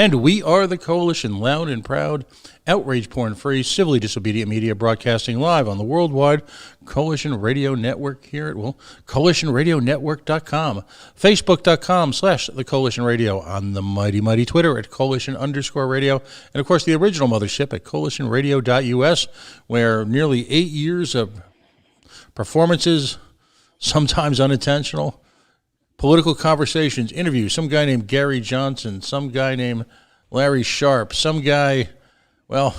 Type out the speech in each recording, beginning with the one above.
And we are the Coalition, loud and proud, outrage porn-free, civilly disobedient media broadcasting live on the worldwide Coalition Radio Network here at, coalitionradionetwork.com, facebook.com/the Coalition Radio, on the mighty Twitter at Coalition_radio, and of course the original mothership at coalitionradio.us, where nearly 8 years of performances, sometimes unintentional, political conversations, interviews, some guy named Gary Johnson, some guy named Larry Sharp, some guy, well,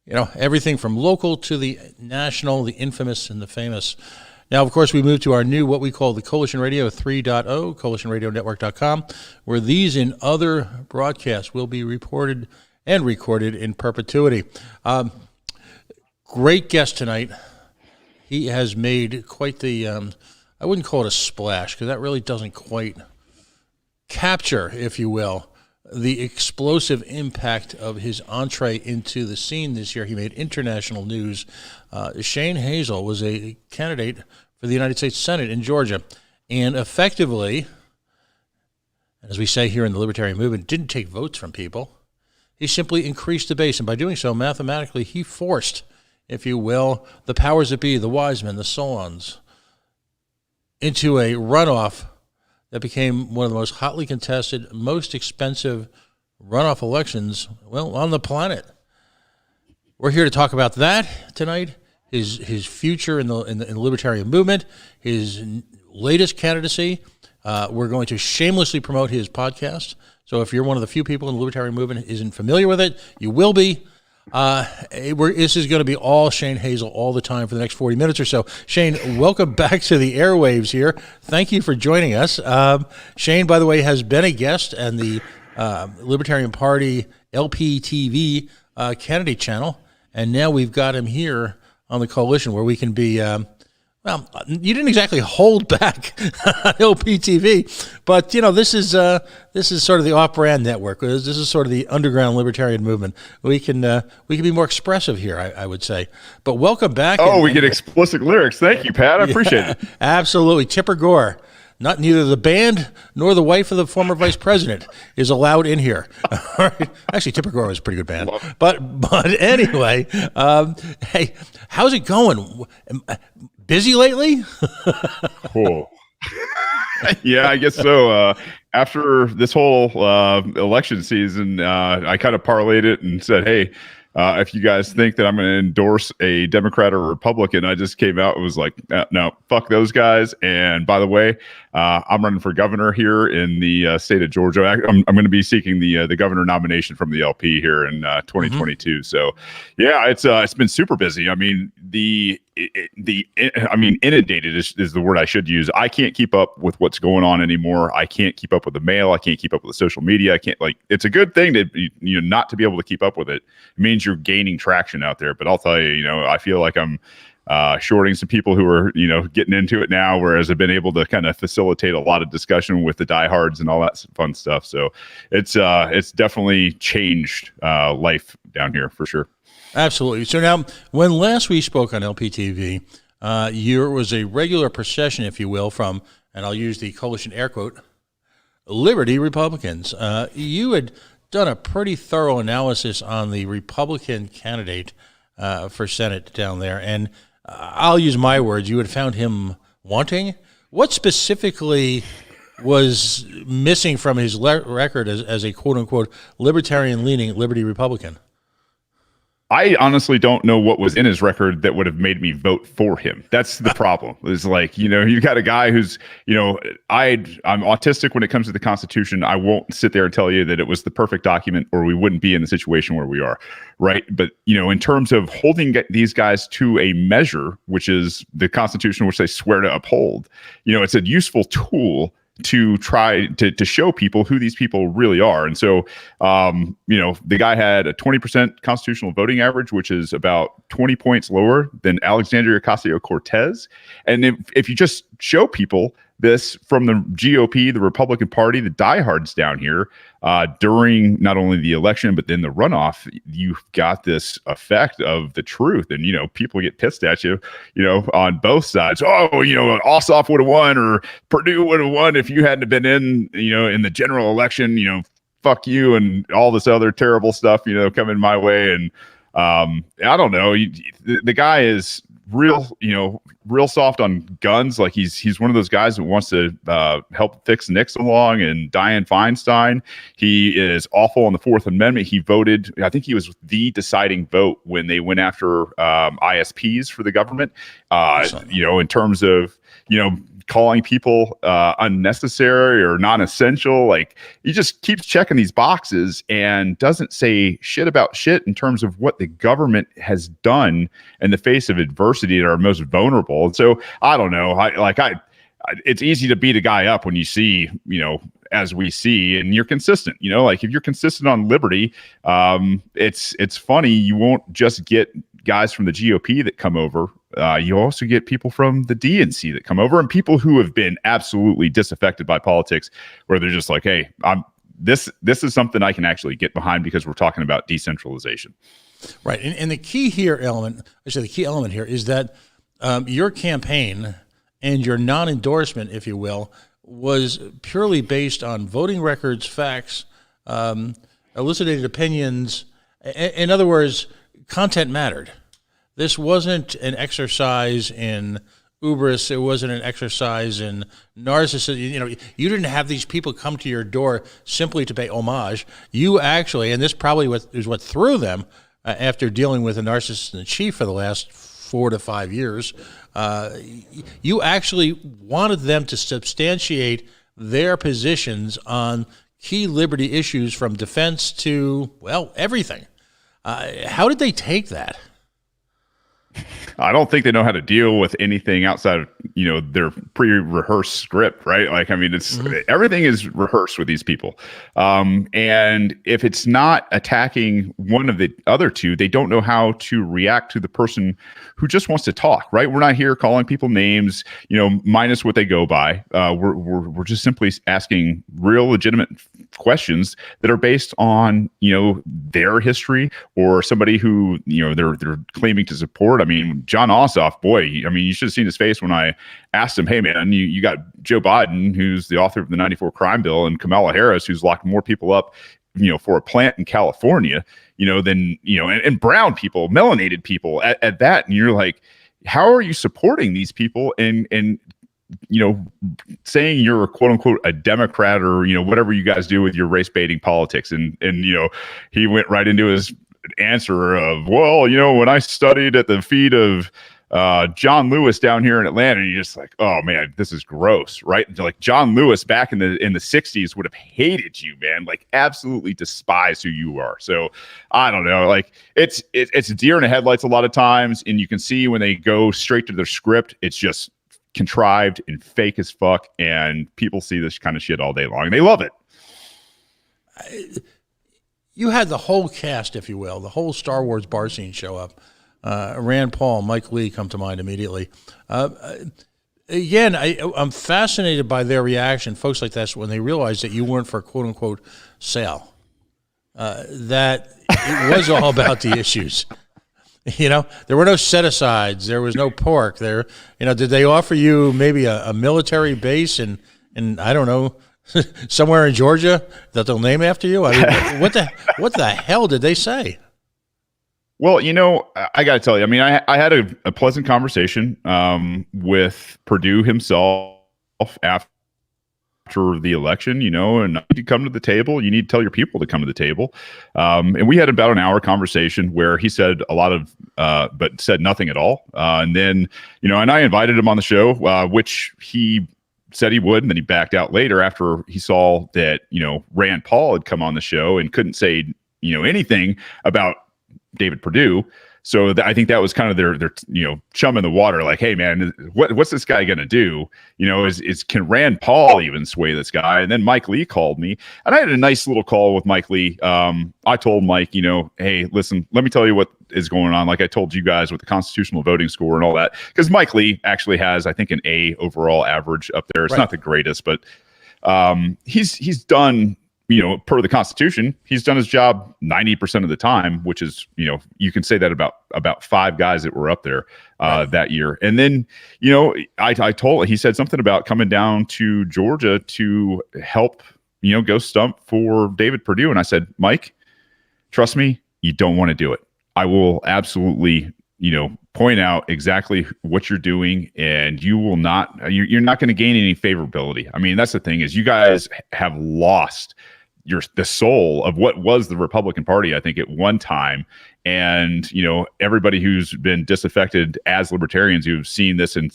everything from local to the national, the infamous and the famous. Now, of course, we moved to our new, what we call the Coalition Radio 3.0, coalitionradionetwork.com, where these and other broadcasts will be reported and recorded in perpetuity. Great guest tonight. He has made quite the, I wouldn't call it a splash, because that really doesn't quite capture, if you will, the explosive impact of his entree into the scene this year. He made international news. Shane Hazel was a candidate for the United States Senate in Georgia, and effectively, as we say here in the Libertarian movement, didn't take votes from people. He simply increased the base, and by doing so, mathematically, he forced, if you will, the powers that be, the wise men, the Solons, into a runoff that became one of the most hotly contested, most expensive runoff elections, on the planet. We're here to talk about that tonight, his future in the Libertarian movement, his latest candidacy. We're going to shamelessly promote his podcast. So if you're one of the few people in the Libertarian movement who isn't familiar with it, you will be. This is going to be all Shane Hazel all the time for the next 40 minutes or so. Shane, welcome back to the airwaves here. Thank you for joining us. Shane, by the way, has been a guest on the Libertarian Party LPTV candidate channel, and now we've got him here on the Coalition, where we can be, you didn't exactly hold back LPTV, but this is sort of the off-brand network. This is sort of the underground libertarian movement. We can be more expressive here, I would say. But welcome back. We get explicit lyrics. Thank you, Pat. I appreciate it. Absolutely. Tipper Gore. Neither the band nor the wife of the former vice president is allowed in here. Actually, Tipper Gore was a pretty good band. But anyway, hey, how's it going? Busy lately? Cool. Yeah, I guess so. After this whole election season, I kind of parlayed it and said, hey, if you guys think that I'm going to endorse a Democrat or Republican, I just came out and was like, no, fuck those guys. And by the way, I'm running for governor here in the state of Georgia. I'm going to be seeking the governor nomination from the LP here in 2022. Mm-hmm. So, yeah, it's been super busy. I mean, inundated is the word I should use. I can't keep up with what's going on anymore. I can't keep up with the mail. I can't keep up with the social media. I can't, it's a good thing to, not to be able to keep up with it. It means you're gaining traction out there. But I'll tell you, I feel like I'm shorting some people who are, getting into it now, whereas I've been able to kind of facilitate a lot of discussion with the diehards and all that fun stuff. So it's definitely changed life down here for sure. Absolutely. So now, when last we spoke on LPTV, there was a regular procession, if you will, from, and I'll use the Coalition air quote, Liberty Republicans. You had done a pretty thorough analysis on the Republican candidate for Senate down there, and I'll use my words, you had found him wanting. What specifically was missing from his record as a quote-unquote libertarian-leaning Liberty Republican? I honestly don't know what was in his record that would have made me vote for him. That's the problem. It's like, you've got a guy who's, I'm autistic when it comes to the Constitution. I won't sit there and tell you that it was the perfect document or we wouldn't be in the situation where we are, right? But, in terms of holding these guys to a measure, which is the Constitution, which they swear to uphold, it's a useful tool to try to show people who these people really are. And so, the guy had a 20% constitutional voting average, which is about 20 points lower than Alexandria Ocasio-Cortez. And if you just show people this from the GOP, the Republican Party, the diehards down here, during not only the election, but then the runoff, you've got this effect of the truth. And, people get pissed at you, on both sides. Oh, Ossoff would have won or Purdue would have won if you hadn't been in the general election, fuck you and all this other terrible stuff, coming my way. And I don't know. The guy is real soft on guns. Like he's one of those guys that wants to help fix Nixon along and Dianne Feinstein. He is awful on the Fourth Amendment. He voted, I think he was the deciding vote when they went after ISPs for the government, in terms of, calling people unnecessary or non-essential. Like, he just keeps checking these boxes and doesn't say shit about shit in terms of what the government has done in the face of adversity at our most vulnerable. And so I don't know. It's easy to beat a guy up when you see, as we see, and you're consistent. Like, if you're consistent on liberty, it's funny. You won't just get guys from the GOP that come over. You also get people from the DNC that come over, and people who have been absolutely disaffected by politics, where they're just like, hey, this is something I can actually get behind because we're talking about decentralization. Right. And the key element here is that your campaign and your non-endorsement, if you will, was purely based on voting records, facts, elucidated opinions. In other words, content mattered. This wasn't an exercise in hubris. It wasn't an exercise in narcissism. You didn't have these people come to your door simply to pay homage. You actually, and this probably is what threw them after dealing with a narcissist in chief for the last 4 to 5 years. You actually wanted them to substantiate their positions on key liberty issues, from defense to, well, everything. How did they take that? I don't think they know how to deal with anything outside of, their pre-rehearsed script, right? Like, I mean, it's everything is rehearsed with these people. And if it's not attacking one of the other two, they don't know how to react to the person who just wants to talk, right? We're not here calling people names, minus what they go by. We're just simply asking real legitimate questions that are based on, their history or somebody who, they're claiming to support. I mean, John Ossoff, boy, you should have seen his face when I asked him, hey, man, you got Joe Biden, who's the author of the 94 crime bill, and Kamala Harris, who's locked more people up, for a plant in California, than, and brown people, melanated people at that. And you're like, how are you supporting these people and saying you're a quote unquote a Democrat or, whatever you guys do with your race baiting politics. And he went right into his answer of, well, when I studied at the feet of John Lewis down here in Atlanta, and you're just like, oh man, this is gross, right? Like, John Lewis back in the 60s would have hated you, man, like absolutely despise who you are. So I don't know, like it's a deer in the headlights a lot of times, and you can see when they go straight to their script, it's just contrived and fake as fuck, and people see this kind of shit all day long and they love it. You had the whole cast, if you will, the whole Star Wars bar scene show up. Rand Paul, Mike Lee come to mind immediately. Again, I'm fascinated by their reaction, folks like this, when they realized that you weren't for quote unquote sale, that it was all about the issues. There were no set-asides. There was no pork. Did they offer you maybe a military base in I don't know, somewhere in Georgia that they'll name after you? I mean, what the hell did they say? Well, I got to tell you, I mean, I had a pleasant conversation with Perdue himself after the election, and you need to come to the table. You need to tell your people to come to the table. And we had about an hour conversation where he said a lot of, but said nothing at all. And then, and I invited him on the show, which he said he would, and then he backed out later after he saw that, Rand Paul had come on the show and couldn't say, anything about David Perdue. So I think that was kind of their chum in the water. Like, hey man, what's this guy gonna do? Can Rand Paul even sway this guy? And then Mike Lee called me, and I had a nice little call with Mike Lee. I told Mike, hey, listen, let me tell you what is going on. Like I told you guys with the constitutional voting score and all that, because Mike Lee actually has, I think, an A overall average up there. It's right. Not the greatest, but he's done. Per the Constitution, he's done his job 90% of the time, which is, you can say that about 5 guys that were up there that year. And then, he said something about coming down to Georgia to help go stump for David Perdue. And I said, Mike, trust me, you don't want to do it. I will absolutely, point out exactly what you're doing, and you're not going to gain any favorability. I mean, that's the thing, is you guys have lost the soul of what was the Republican Party, I think, at one time. And, everybody who's been disaffected as libertarians who've seen this and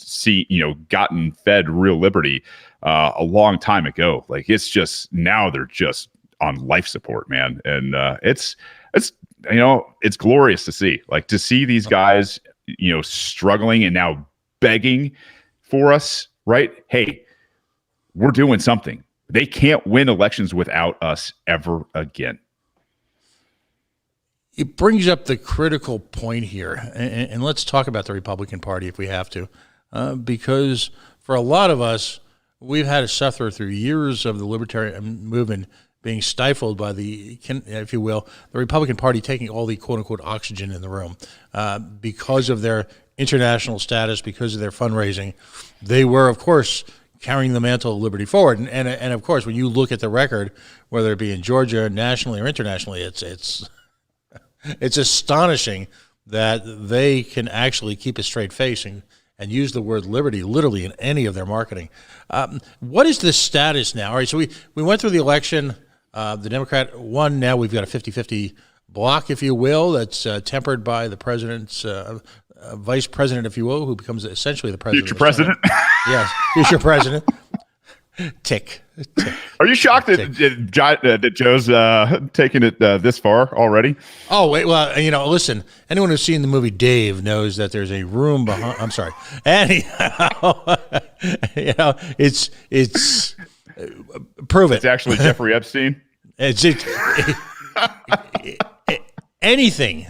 gotten fed real liberty a long time ago. Like, it's just, now they're just on life support, man. And it's glorious to see, these guys, struggling and now begging for us, right? Hey, we're doing something. They can't win elections without us ever again. It brings up the critical point here, and let's talk about the Republican Party if we have to, because for a lot of us, we've had to suffer through years of the libertarian movement being stifled by the, if you will, the Republican Party taking all the quote-unquote oxygen in the room because of their international status, because of their fundraising. They were, of course, carrying the mantle of liberty forward. And of course, when you look at the record, whether it be in Georgia, nationally or internationally, it's astonishing that they can actually keep a straight face and use the word liberty literally in any of their marketing. What is the status now? All right, so we went through the election. The Democrat won. Now we've got a 50-50 block, if you will, that's tempered by the president's vice president, if you will, who becomes essentially the president. Future president? Yes, future president. Tick. Are you shocked that Joe's taking it this far already? Oh, wait, well, listen, anyone who's seen the movie Dave knows that there's a room behind. I'm sorry. Anyhow, it's prove it. It's actually Jeffrey Epstein. It's anything.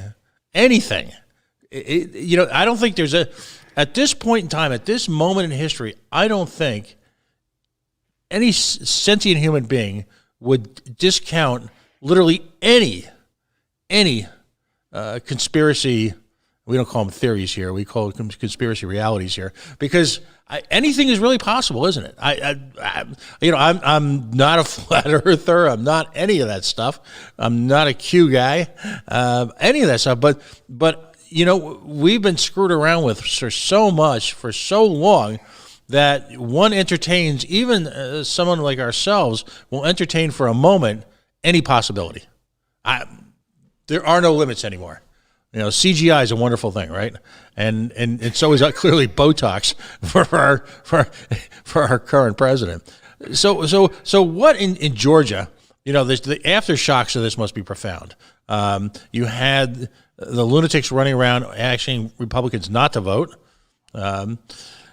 I don't think there's at this point in time, at this moment in history, I don't think any sentient human being would discount literally any conspiracy. We don't call them theories here. We call them conspiracy realities here, because anything is really possible, isn't it? I'm not a flat earther. I'm not any of that stuff. I'm not a Q guy. Any of that stuff. But we've been screwed around with for so much for so long that one entertains, even someone like ourselves will entertain for a moment any possibility. There are no limits anymore. CGI is a wonderful thing, right? And so is clearly Botox for our current president. So what in Georgia? The aftershocks of this must be profound. You had the lunatics running around asking Republicans not to vote.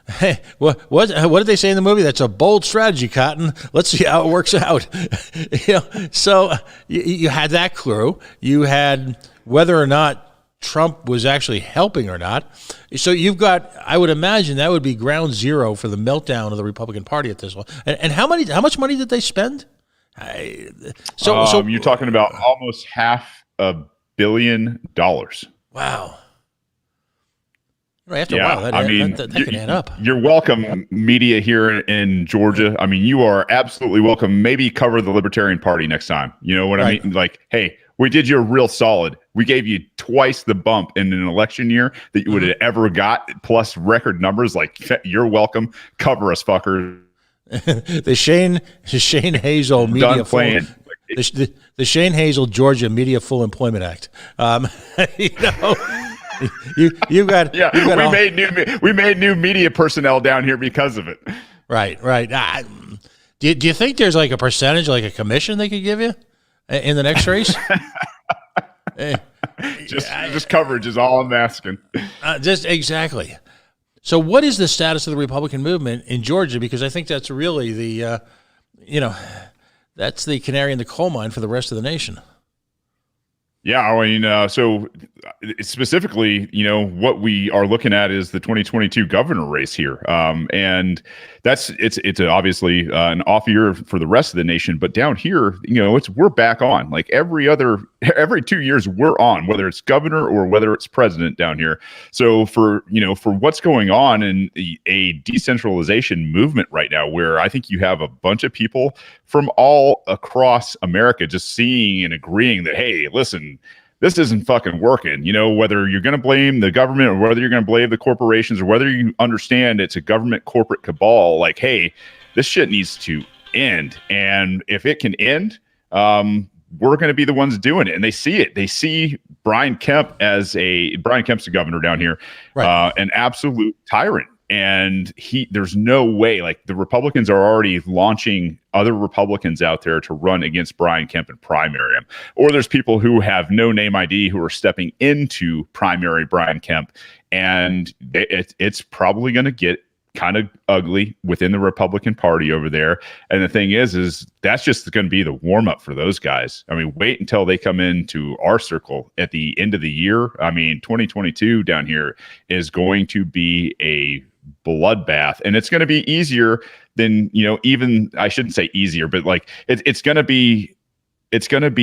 Hey, what did they say in the movie? That's a bold strategy, Cotton. Let's see how it works out. So you had that clue. You had whether or not Trump was actually helping or not. So you've got, I would imagine that would be ground zero for the meltdown of the Republican Party at this one. And how much money did they spend? So you're talking about almost $500 million. Wow. After a while, that can add up. You're welcome, media here in Georgia. I mean, you are absolutely welcome. Maybe cover the Libertarian Party next time. You know what I mean? Like, hey, we did you a real solid. We gave you twice the bump in an election year that you would have ever got, plus record numbers. Like, you're welcome. Cover us, fuckers. The Shane Hazel media playing. The Shane Hazel Georgia Media Full Employment Act. You got we made new media personnel down here because of it. Right. Do you think there's like a percentage, like a commission they could give you in the next race? Just coverage is all I'm asking. Just exactly. So what is the status of the Republican movement in Georgia? Because I think that's really the, that's the canary in the coal mine for the rest of the nation. Yeah, I mean, so specifically, what we are looking at is the 2022 governor race here, and it's obviously an off year for the rest of the nation, but down here, we're back on. Like every 2 years, we're on, whether it's governor or whether it's president down here. So for what's going on in a decentralization movement right now, where I think you have a bunch of people from all across America just seeing and agreeing that, hey, listen, this isn't fucking working. Whether you're going to blame the government or whether you're going to blame the corporations or whether you understand it's a government corporate cabal, like, hey, this shit needs to end. And if it can end, we're going to be the ones doing it. And they see it. They see Brian Kemp's the governor down here, Right. an absolute tyrant. And there's no way, like, the Republicans are already launching other Republicans out there to run against Brian Kemp and primary him. Or there's people who have no name ID who are stepping into primary Brian Kemp. And it's probably going to get kind of ugly within the Republican Party over there. And the thing is that's just going to be the warm up for those guys. I mean, wait until they come into our circle at the end of the year. I mean, 2022 down here is going to be a bloodbath, and it's going to be easier than, even, I shouldn't say easier, but like it's going to be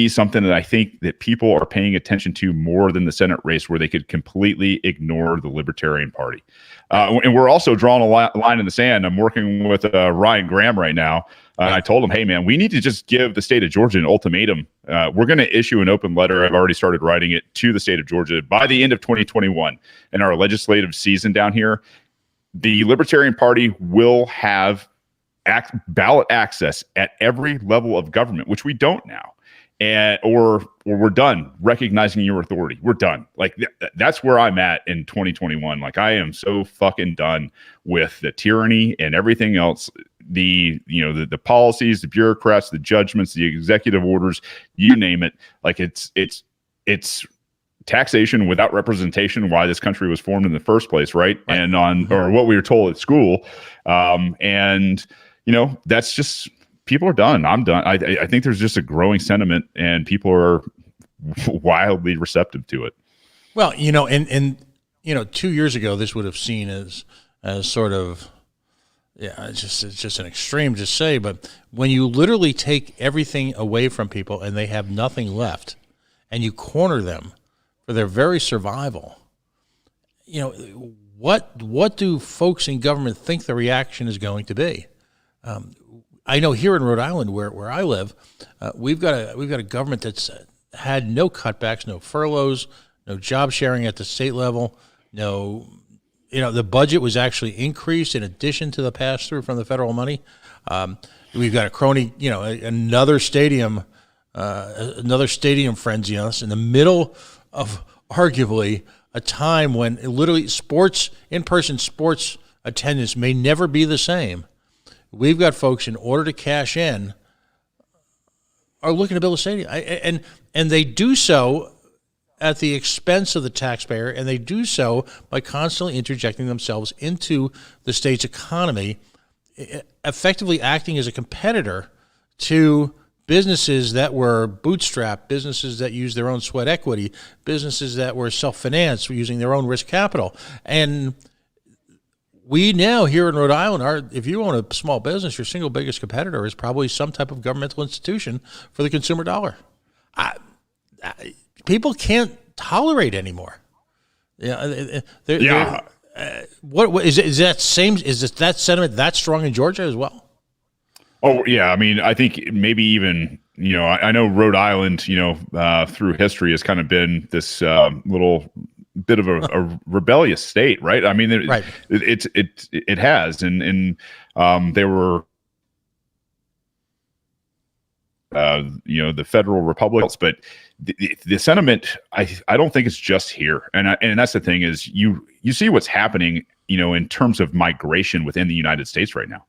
something that I think that people are paying attention to more than the Senate race, where they could completely ignore the Libertarian Party. And we're also drawing a line in the sand. I'm working with Ryan Graham right now. I told him, hey, man, we need to just give the state of Georgia an ultimatum. We're going to issue an open letter. I've already started writing it to the state of Georgia by the end of 2021 in our legislative season down here. The Libertarian Party will have ballot access at every level of government, which we don't now. Or we're done recognizing your authority. We're done. Like that's where I'm at in 2021. Like, I am so fucking done with the tyranny and everything else. The policies, the bureaucrats, the judgments, the executive orders, you name it. Like it's taxation without representation, why this country was formed in the first place, right? And or what we were told at school. And that's just, people are done. I'm done. I think there's just a growing sentiment, and people are wildly receptive to it. Well, and 2 years ago, this would have seen as sort of, yeah, it's just an extreme to say, but when you literally take everything away from people and they have nothing left, and you corner them for their very survival, what do folks in government think the reaction is going to be? I know here in Rhode Island, where I live, we've got a government that's had no cutbacks, no furloughs, no job sharing at the state level, no. The budget was actually increased in addition to the pass through from the federal money. We've got a crony, another stadium frenzy on us in the middle of arguably a time when literally in-person sports attendance may never be the same. We've got folks, in order to cash in, are looking to build a stadium, and they do so at the expense of the taxpayer, and they do so by constantly interjecting themselves into the state's economy, effectively acting as a competitor to businesses that were bootstrapped, businesses that used their own sweat equity, businesses that were self-financed, using their own risk capital. And we now here in Rhode Island if you own a small business, your single biggest competitor is probably some type of governmental institution for the consumer dollar. People can't tolerate anymore. What is that same? Is that sentiment that strong in Georgia as well? Oh yeah, I mean, I think maybe even I know Rhode Island, through history has kind of been this little bit of a rebellious state, right? I mean, it has, and they were, the federal republics, but the sentiment, I don't think it's just here, and that's the thing is you see what's happening, in terms of migration within the United States right now.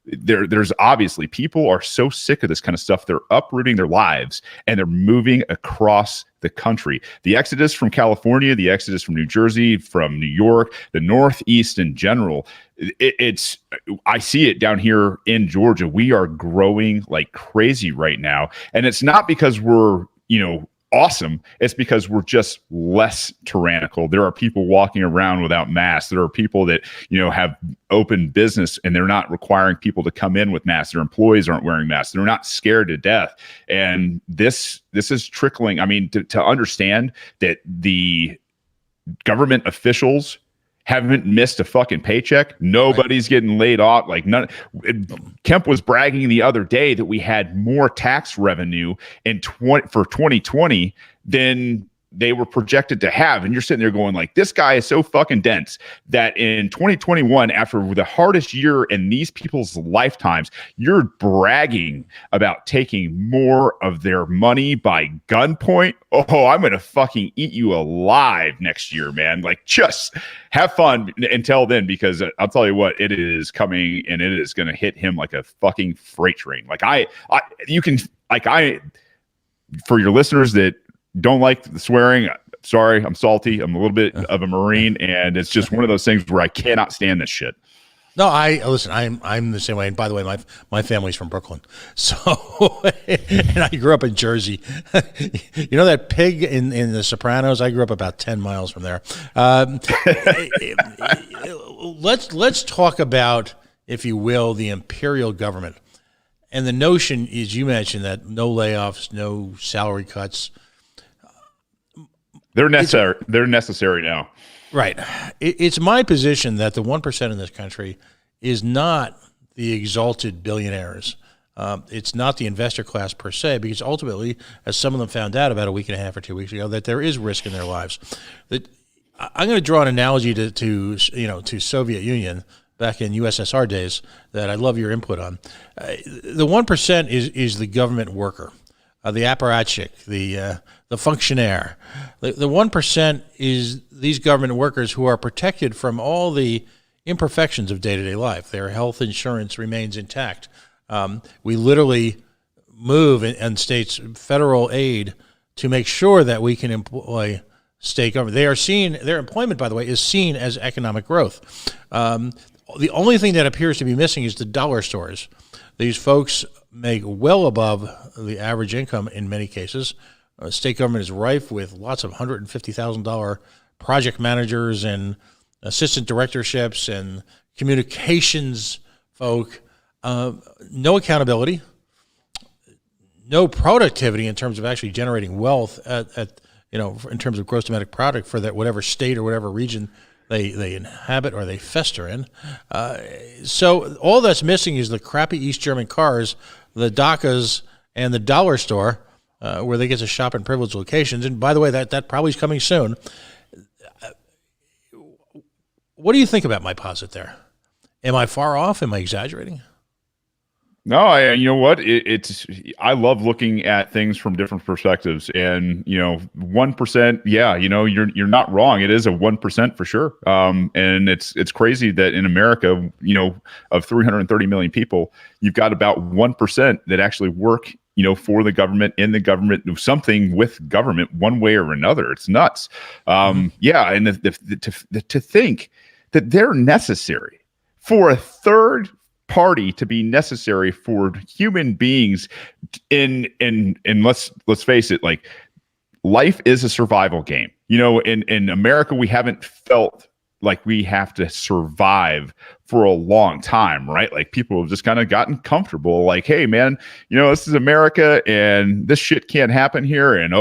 There's obviously, people are so sick of this kind of stuff. They're uprooting their lives and they're moving across the country. The exodus from California, the exodus from New Jersey, from New York, the Northeast in general. I see it down here in Georgia. We are growing like crazy right now. And it's not because we're, awesome. It's because we're just less tyrannical. There are people walking around without masks. There are people that, have open business and they're not requiring people to come in with masks. Their employees aren't wearing masks. They're not scared to death. And this is trickling. I mean, to understand that the government officials haven't missed a fucking paycheck. Nobody's getting laid off. Like Kemp was bragging the other day that we had more tax revenue for 2020 than they were projected to have. And you're sitting there going like, this guy is so fucking dense that in 2021, after the hardest year in these people's lifetimes, you're bragging about taking more of their money by gunpoint. Oh, I'm going to fucking eat you alive next year, man. Like, just have fun until then, because I'll tell you what, it is coming and it is going to hit him like a fucking freight train. Like for your listeners that don't like the swearing, sorry, I'm salty. I'm a little bit of a Marine, and it's just one of those things where I cannot stand this shit. No, I'm the same way. And by the way, my family's from Brooklyn, so and I grew up in Jersey. You know that pig in The Sopranos? I grew up about 10 miles from there. Let's talk about, if you will, the Imperial Government, and the notion is, you mentioned that no layoffs, no salary cuts. They're necessary. They're necessary now. Right. It's my position that the 1% in this country is not the exalted billionaires. It's not the investor class per se, because ultimately, as some of them found out about a week and a half or 2 weeks ago, that there is risk in their lives. That I'm going to draw an analogy to Soviet Union back in USSR days that I love your input on. The 1% is the government worker. The apparatchik, the functionaire. The 1% is these government workers who are protected from all the imperfections of day-to-day life. Their health insurance remains intact. We literally move and states federal aid to make sure that we can employ state government. Their employment, by the way, is seen as economic growth. The only thing that appears to be missing is the dollar stores. These folks make well above the average income in many cases. State government is rife with lots of $150,000 project managers and assistant directorships and communications folk. No accountability, no productivity in terms of actually generating wealth in terms of gross domestic product for that whatever state or whatever region they inhabit or they fester in. So all that's missing is the crappy East German cars, the DACAs, and the dollar store where they get to shop in privileged locations. And by the way, that probably is coming soon. What do you think about my posit there? Am I far off? Am I exaggerating? No, you know what? I love looking at things from different perspectives, and 1%. Yeah, you're not wrong. It is a 1% for sure. And it's crazy that in America, of 330 million people, you've got about 1% that actually work, for the government, in the government, do something with government one way or another. It's nuts. Yeah, and to think that they're necessary for a third party to be necessary for human beings in let's face it, like, life is a survival game. In America, we haven't felt like we have to survive for a long time, right? Like, people have just kind of gotten comfortable, like, hey man, this is America and this shit can't happen here. And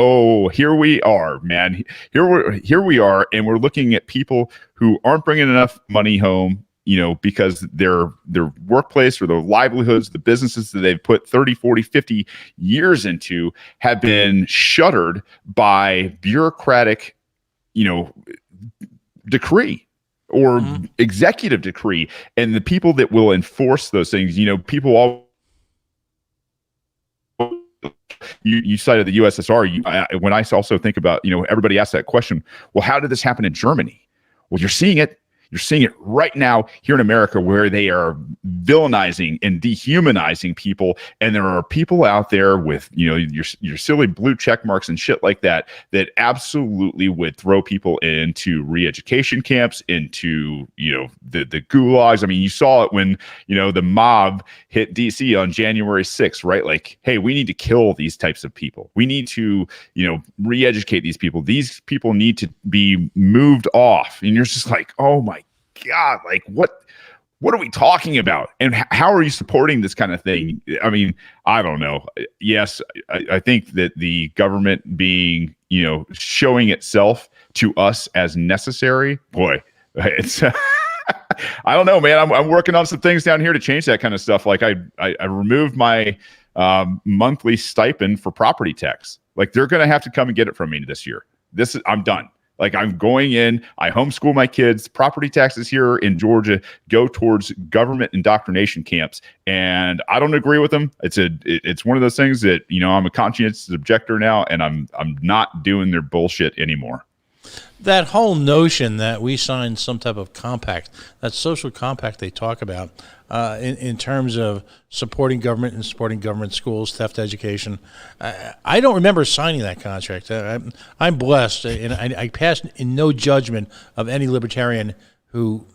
here we are, man. Here we are, and we're looking at people who aren't bringing enough money home, because their workplace or their livelihoods, the businesses that they've put 30, 40, 50 years into, have been shuttered by bureaucratic, decree or executive decree. And the people that will enforce those things, people all, you cited the USSR. When I also think about, everybody asks that question, well, how did this happen in Germany? Well, you're seeing it. You're seeing it right now here in America, where they are villainizing and dehumanizing people. And there are people out there with, your silly blue check marks and shit like that, that absolutely would throw people into re-education camps, into, the gulags. I mean, you saw it when, the mob hit DC on January 6th, right? Like, hey, we need to kill these types of people. We need to, re-educate these people. These people need to be moved off. And you're just like, oh my God, like what are we talking about? And how are you supporting this kind of thing? I mean, I don't know. Yes, I think that the government being, showing itself to us as necessary, boy, it's, I don't know, man. I'm working on some things down here to change that kind of stuff. Like I removed my monthly stipend for property tax. Like they're going to have to come and get it from me this year. I'm done. Like I'm going in, I homeschool my kids. Property taxes here in Georgia go towards government indoctrination camps, and I don't agree with them. It's one of those things that, I'm a conscientious objector now, and I'm not doing their bullshit anymore. That whole notion that we signed some type of compact, that social compact they talk about, in terms of supporting government and supporting government schools, theft education, I don't remember signing that contract. I'm blessed, and I passed in no judgment of any libertarian who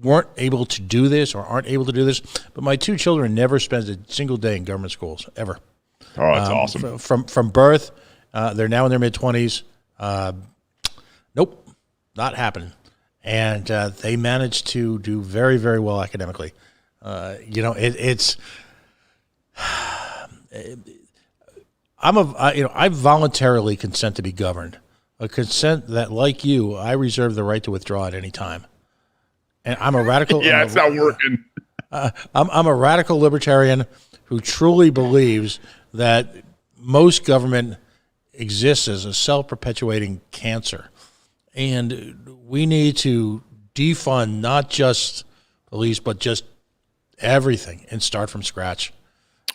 weren't able to do this or aren't able to do this. But my two children never spent a single day in government schools, ever. Oh, that's awesome. From birth, they're now in their mid-20s. Nope, not happening. And they managed to do very, very well academically. I voluntarily consent to be governed. A consent that, like you, I reserve the right to withdraw at any time. And I'm a radical. Yeah, it's not working. I'm a radical libertarian who truly believes that most government exists as a self-perpetuating cancer. And we need to defund not just police, but just everything and start from scratch.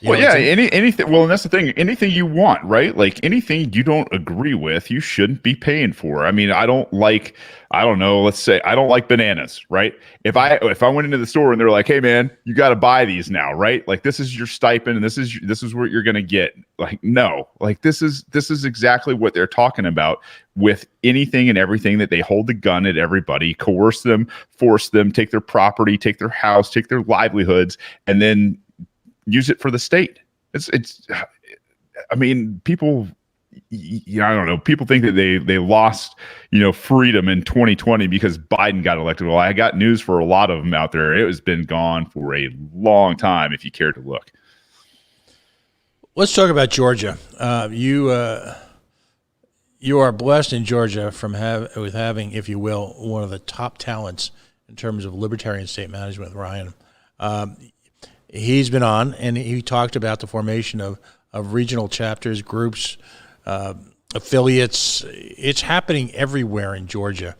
Anything. Well, and that's the thing. Anything you want, right? Like anything you don't agree with, you shouldn't be paying for. I mean, let's say I don't like bananas, right? If I went into the store and they're like, "Hey, man, you got to buy these now, right? Like this is your stipend, and this is what you're gonna get." Like, no, like this is exactly what they're talking about with anything and everything, that they hold the gun at everybody, coerce them, force them, take their property, take their house, take their livelihoods, and then use it for the state. I mean, people, I don't know. People think that they lost, freedom in 2020 because Biden got elected. Well, I got news for a lot of them out there. It has been gone for a long time, if you care to look. Let's talk about Georgia. You are blessed in Georgia with having, if you will, one of the top talents in terms of libertarian state management, Ryan. He's been on, and he talked about the formation of regional chapters, groups, affiliates. It's happening everywhere in Georgia.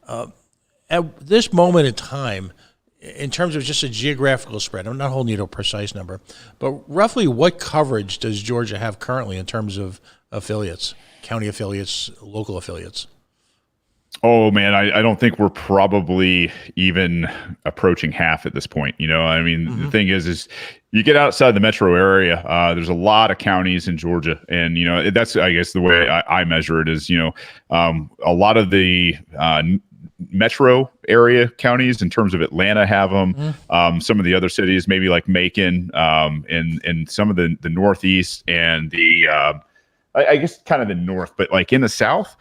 At this moment in time, in terms of just a geographical spread, I'm not holding you to a precise number, but roughly what coverage does Georgia have currently in terms of affiliates, county affiliates, local affiliates? Oh man, I don't think we're probably even approaching half at this point. The thing is you get outside the metro area, there's a lot of counties in Georgia, and that's, I guess, the way I measure it is, a lot of the metro area counties in terms of Atlanta have them. Some of the other cities, maybe like Macon, and some of the Northeast and the I guess kind of the North, but like in the South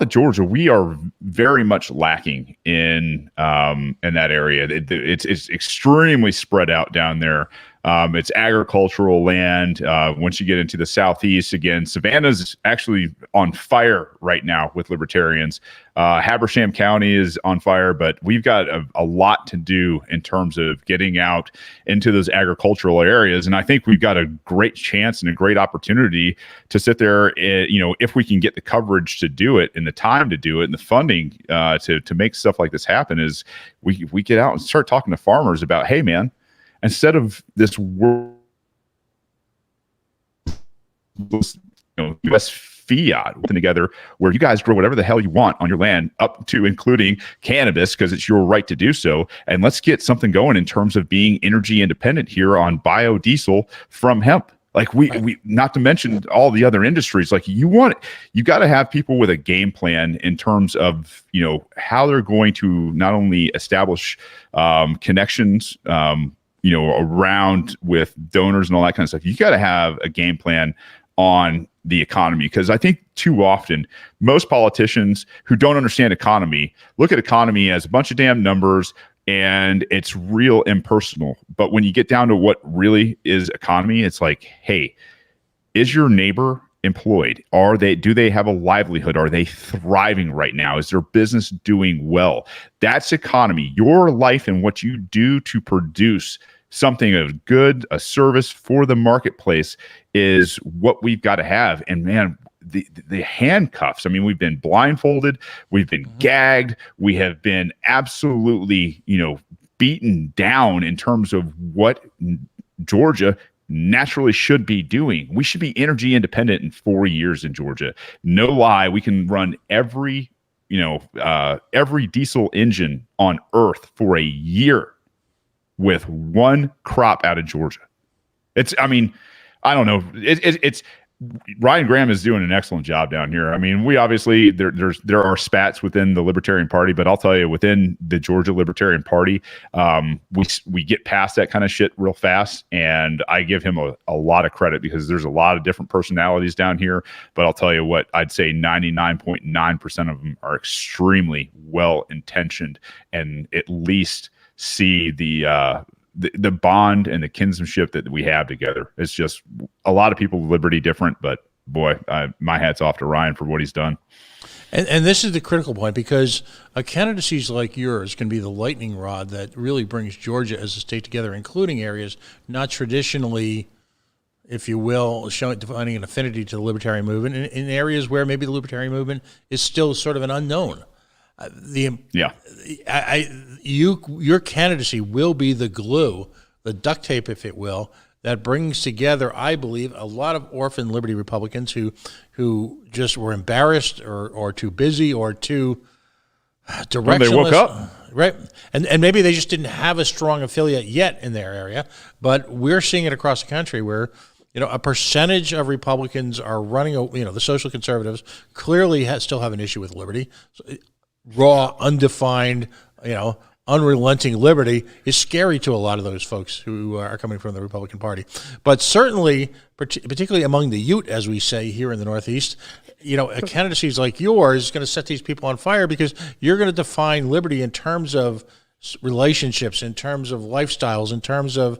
of Georgia, we are very much lacking in that area. It's extremely spread out down there. It's agricultural land. Once you get into the Southeast, again, Savannah's actually on fire right now with libertarians. Habersham County is on fire, but we've got a lot to do in terms of getting out into those agricultural areas. And I think we've got a great chance and a great opportunity to sit there, if we can get the coverage to do it and the time to do it and the funding to make stuff like this happen, is we get out and start talking to farmers about, hey, man, instead of this world, U.S. fiat together where you guys grow whatever the hell you want on your land, up to including cannabis, because it's your right to do so. And let's get something going in terms of being energy independent here on biodiesel from hemp. Like we not to mention all the other industries. Like you got to have people with a game plan in terms of, you know, how they're going to not only establish connections, you know, around with donors and all that kind of stuff. You got to have a game plan on the economy, because I think too often most politicians who don't understand economy look at economy as a bunch of damn numbers and it's real impersonal. But when you get down to what really is economy, it's like, hey, is your neighbor employed? Do they have a livelihood? Are they thriving right now? Is their business doing well? That's economy. Your life and what you do to produce something of good, a service for the marketplace, is what we've got to have. And man, the handcuffs, I mean, we've been blindfolded, we've been gagged, we have been absolutely, you know, beaten down in terms of what Georgia naturally should be doing. We should be energy independent in 4 years in Georgia. No lie, we can run every diesel engine on earth for a year with one crop out of Georgia. I don't know. It's Ryan Graham is doing an excellent job down here. I mean, we obviously there are spats within the Libertarian Party, but I'll tell you, within the Georgia Libertarian Party, we get past that kind of shit real fast, and I give him a lot of credit, because there's a lot of different personalities down here. But I'll tell you what, I'd say 99.9% of them are extremely well intentioned, and at least see the bond and the kinsmanship that we have together. It's just a lot of people, liberty different, but boy, my hat's off to Ryan for what he's done. And this is the critical point, because candidacies like yours can be the lightning rod that really brings Georgia as a state together, including areas not traditionally, if you will, defining an affinity to the libertarian movement, in areas where maybe the libertarian movement is still sort of an unknown. Your candidacy will be the glue, the duct tape, if it will, that brings together, I believe, a lot of orphan liberty Republicans who just were embarrassed or too busy or too directionless. When they woke up. Right. And maybe they just didn't have a strong affiliate yet in their area, but we're seeing it across the country where, you know, a percentage of Republicans are running, you know, the social conservatives clearly still have an issue with liberty. Raw, undefined, you know, unrelenting liberty is scary to a lot of those folks who are coming from the Republican Party. But certainly, particularly among the Ute, as we say here in the Northeast, you know, candidacies like yours is going to set these people on fire, because you're going to define liberty in terms of relationships, in terms of lifestyles, in terms of,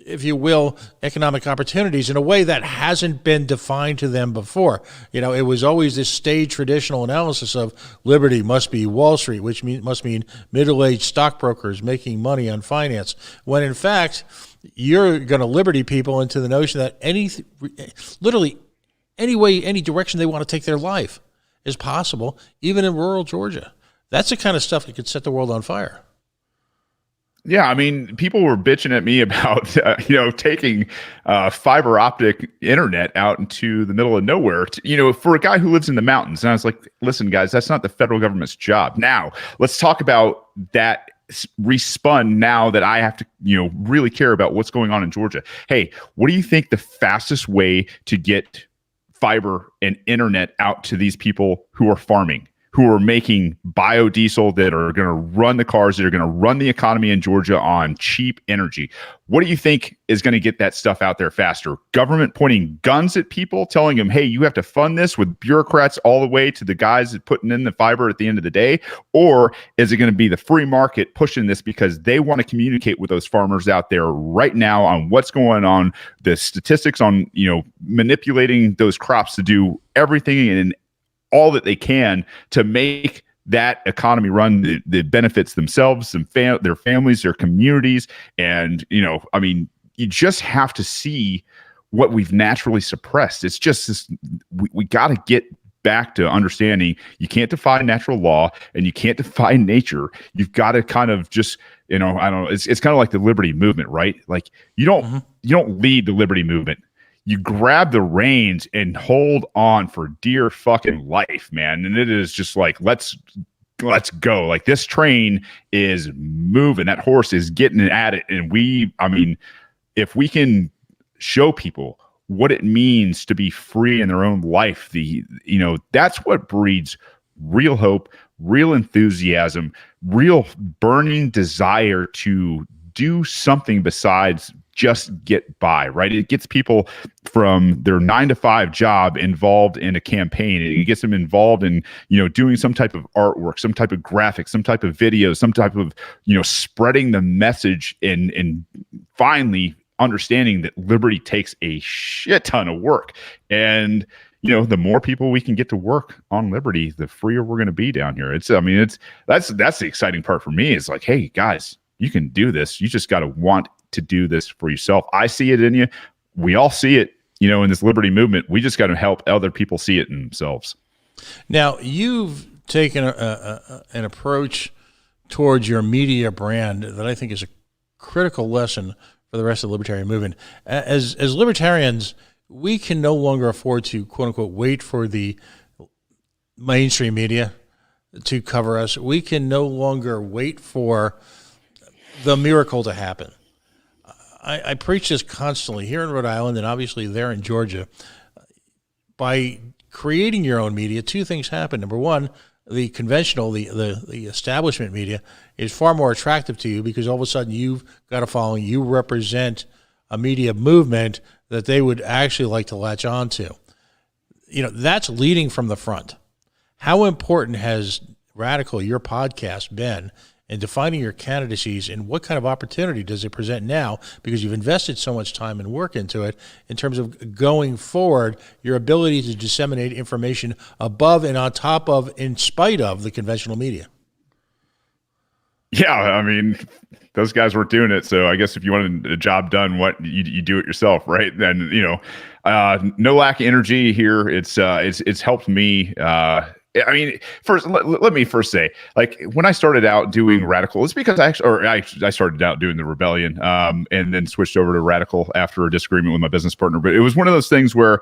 if you will, economic opportunities in a way that hasn't been defined to them before. You know, it was always this staid traditional analysis of liberty must be Wall Street, which must mean middle-aged stockbrokers making money on finance, when in fact, you're going to liberty people into the notion that literally any way, any direction they want to take their life is possible, even in rural Georgia. That's the kind of stuff that could set the world on fire. Yeah, I mean, people were bitching at me about, taking fiber optic internet out into the middle of nowhere, for a guy who lives in the mountains. And I was like, listen, guys, that's not the federal government's job. Now, let's talk about that respun now that I have to, really care about what's going on in Georgia. Hey, what do you think the fastest way to get fiber and internet out to these people who are farming, who are making biodiesel, that are going to run the cars, that are going to run the economy in Georgia on cheap energy? What do you think is going to get that stuff out there faster? Government pointing guns at people, telling them, hey, you have to fund this, with bureaucrats all the way to the guys that putting in the fiber at the end of the day? Or is it going to be the free market pushing this because they want to communicate with those farmers out there right now on what's going on, the statistics on, manipulating those crops to do everything and all that they can to make that economy run that benefits themselves, their families, their communities. And, you just have to see what we've naturally suppressed. It's just this, we got to get back to understanding you can't defy natural law and you can't defy nature. You've got to kind of just, I don't know, it's kind of like the liberty movement, right? Like you don't lead the liberty movement. you grab the reins and hold on for dear fucking life, man. And it is just like, let's go. Like, this train is moving. That horse is getting at it. And if we can show people what it means to be free in their own life, that's what breeds real hope, real enthusiasm, real burning desire to do something besides just get by, right? It gets people from their 9-to-5 job involved in a campaign. It gets them involved in, doing some type of artwork, some type of graphics, some type of video, some type of, spreading the message and finally understanding that liberty takes a shit ton of work. And the more people we can get to work on liberty, the freer we're going to be down here. That's the exciting part for me, is like, hey guys, you can do this. You just got to want to do this for yourself. I see it in you. We all see it, in this liberty movement. We just got to help other people see it in themselves. Now, you've taken an approach towards your media brand that I think is a critical lesson for the rest of the libertarian movement. As libertarians, we can no longer afford to, quote unquote, wait for the mainstream media to cover us. We can no longer wait for the miracle to happen. I preach this constantly here in Rhode Island and obviously there in Georgia. By creating your own media, two things happen. Number one, the conventional, the establishment media is far more attractive to you because all of a sudden you've got a following. You represent a media movement that they would actually like to latch on to. That's leading from the front. How important has Radical, your podcast, been in defining your candidacies, and what kind of opportunity does it present now, because you've invested so much time and work into it, in terms of going forward, your ability to disseminate information above and on top of, in spite of, the conventional media? Yeah, those guys weren't doing it. So I guess if you wanted a job done, you do it yourself, right? Then no lack of energy here. It's helped me. First, let me first say, like, when I started out doing Radical, it's because I started out doing the Rebellion, and then switched over to Radical after a disagreement with my business partner. But it was one of those things where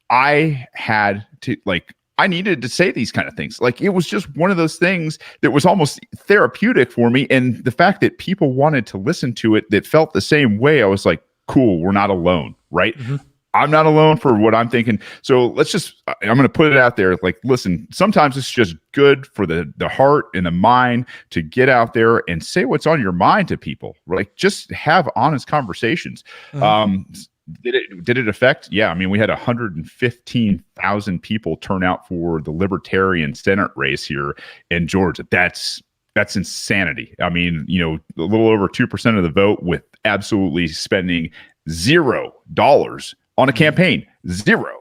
I had to, like, I needed to say these kind of things. Like, it was just one of those things that was almost therapeutic for me. And the fact that people wanted to listen to it that felt the same way, I was like, cool, we're not alone, right? Mm-hmm. I'm not alone for what I'm thinking. So I'm going to put it out there. Like, listen, sometimes it's just good for the heart and the mind to get out there and say what's on your mind to people. Like, just have honest conversations. Mm-hmm. Did it affect? Yeah. We had 115,000 people turn out for the Libertarian Senate race here in Georgia. That's insanity. A little over 2% of the vote, with absolutely spending $0 on a campaign. Zero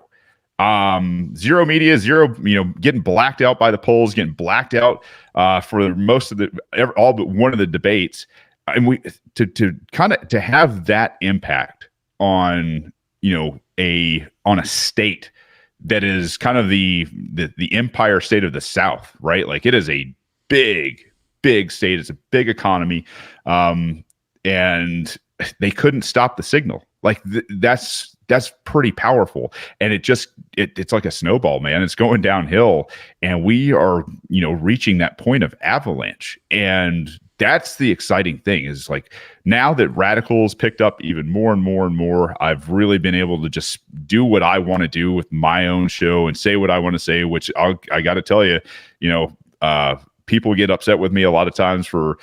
media, zero, getting blacked out by the polls, getting blacked out for most of all but one of the debates. And we to have that impact on, on a state that is kind of the Empire State of the South, right? Like, it is a big state. It's a big economy. And they couldn't stop the signal. Like, that's pretty powerful. And it's like a snowball, man. It's going downhill, and we are, reaching that point of avalanche. And that's the exciting thing, is like, now that Radical's picked up even more and more and more, I've really been able to just do what I want to do with my own show and say what I want to say, which I got to tell you, people get upset with me a lot of times for,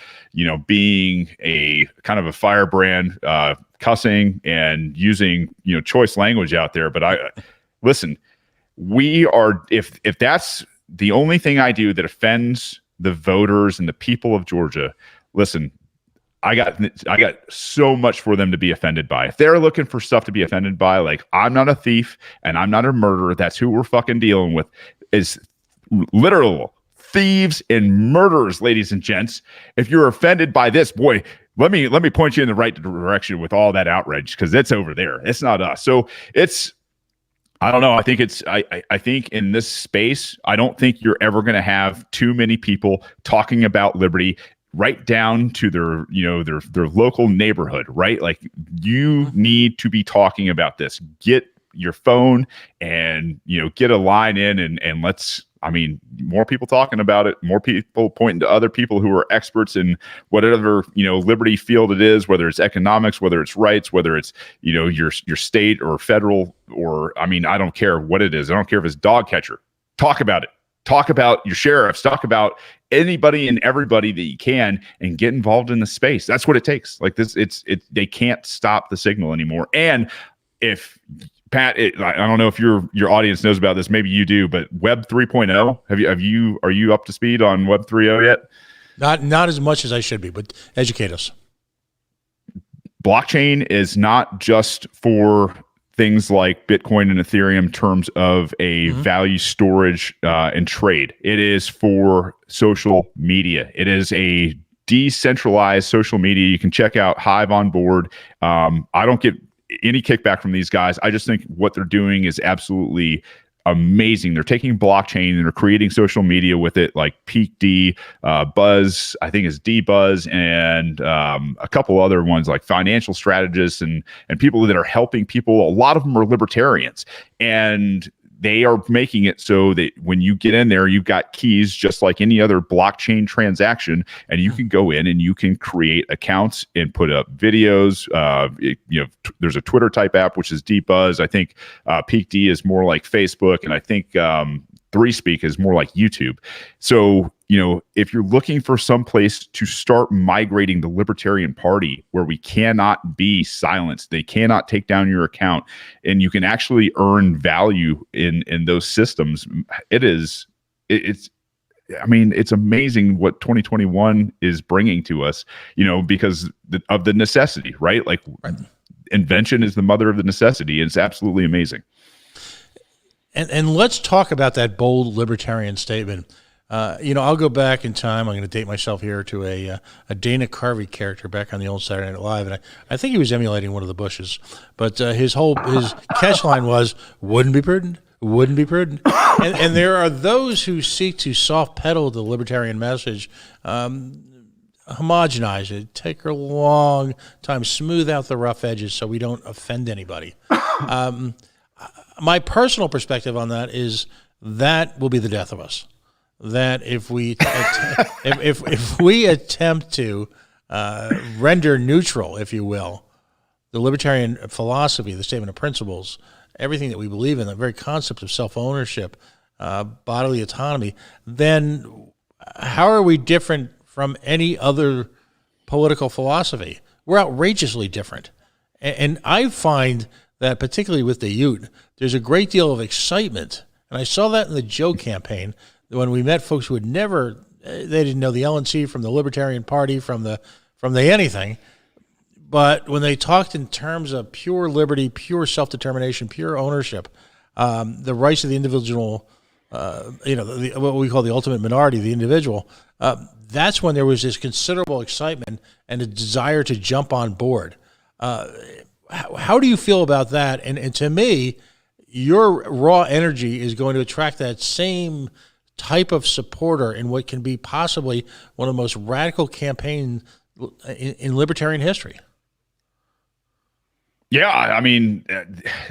being a kind of a firebrand, cussing and using, choice language out there. But listen, if that's the only thing I do that offends the voters and the people of Georgia, listen, I got so much for them to be offended by. If they're looking for stuff to be offended by, like, I'm not a thief and I'm not a murderer. That's who we're fucking dealing with, is literal thieves and murderers, ladies and gents. If you're offended by this, boy, let me point you in the right direction with all that outrage, because it's over there. It's not us. So I don't know. I think I think in this space, I don't think you're ever going to have too many people talking about liberty right down to their, their local neighborhood, right? Like, you need to be talking about this. Get your phone and, get a line in, and let's, more people talking about it, more people pointing to other people who are experts in whatever, liberty field it is, whether it's economics, whether it's rights, whether it's, your state or federal, or, I don't care what it is. I don't care if it's dog catcher. Talk about it. Talk about your sheriffs. Talk about anybody and everybody that you can, and get involved in the space. That's what it takes. Like this, they can't stop the signal anymore. And if Pat, I don't know if your audience knows about this. Maybe you do, but Web 3.0. Are you up to speed on Web 3.0 yet? Not as much as I should be, but educate us. Blockchain is not just for things like Bitcoin and Ethereum in terms of a value storage and trade. It is for social media. It is a decentralized social media. You can check out Hive on board. I don't get any kickback from these guys. I just think what they're doing is absolutely amazing. They're taking blockchain and they're creating social media with it, like Peak D, Buzz, I think is D Buzz, and a couple other ones like financial strategists and people that are helping people. A lot of them are libertarians, and they are making it so that when you get in there, you've got keys just like any other blockchain transaction, and you can go in and you can create accounts and put up videos. There's a Twitter type app, which is DBuzz. I think Peak D is more like Facebook, and I think 3Speak is more like YouTube. So, if you're looking for some place to start migrating the Libertarian Party where we cannot be silenced, they cannot take down your account, and you can actually earn value in those systems, it's amazing what 2021 is bringing to us, because of the necessity, right? Like, invention is the mother of the necessity. It's absolutely amazing. And let's talk about that bold libertarian statement. I'll go back in time. I'm going to date myself here to a Dana Carvey character back on the old Saturday Night Live, and I think he was emulating one of the Bushes. But his catchline was "Wouldn't be prudent, wouldn't be prudent." And there are those who seek to soft pedal the libertarian message, homogenize it, take a long time, smooth out the rough edges so we don't offend anybody. My personal perspective on that is that will be the death of us. That if we if we attempt to render neutral, if you will, the libertarian philosophy, the statement of principles, everything that we believe in, the very concept of self-ownership, bodily autonomy, then how are we different from any other political philosophy? We're outrageously different. And I find that particularly with the youth, there's a great deal of excitement. And I saw that in the Joe campaign when we met folks who had never, they didn't know the LNC from the Libertarian Party, from the anything. But when they talked in terms of pure liberty, pure self-determination, pure ownership, the rights of the individual, what we call the ultimate minority, the individual, that's when there was this considerable excitement and a desire to jump on board. How do you feel about that? And to me, your raw energy is going to attract that same type of supporter in what can be possibly one of the most radical campaigns in libertarian history. Yeah,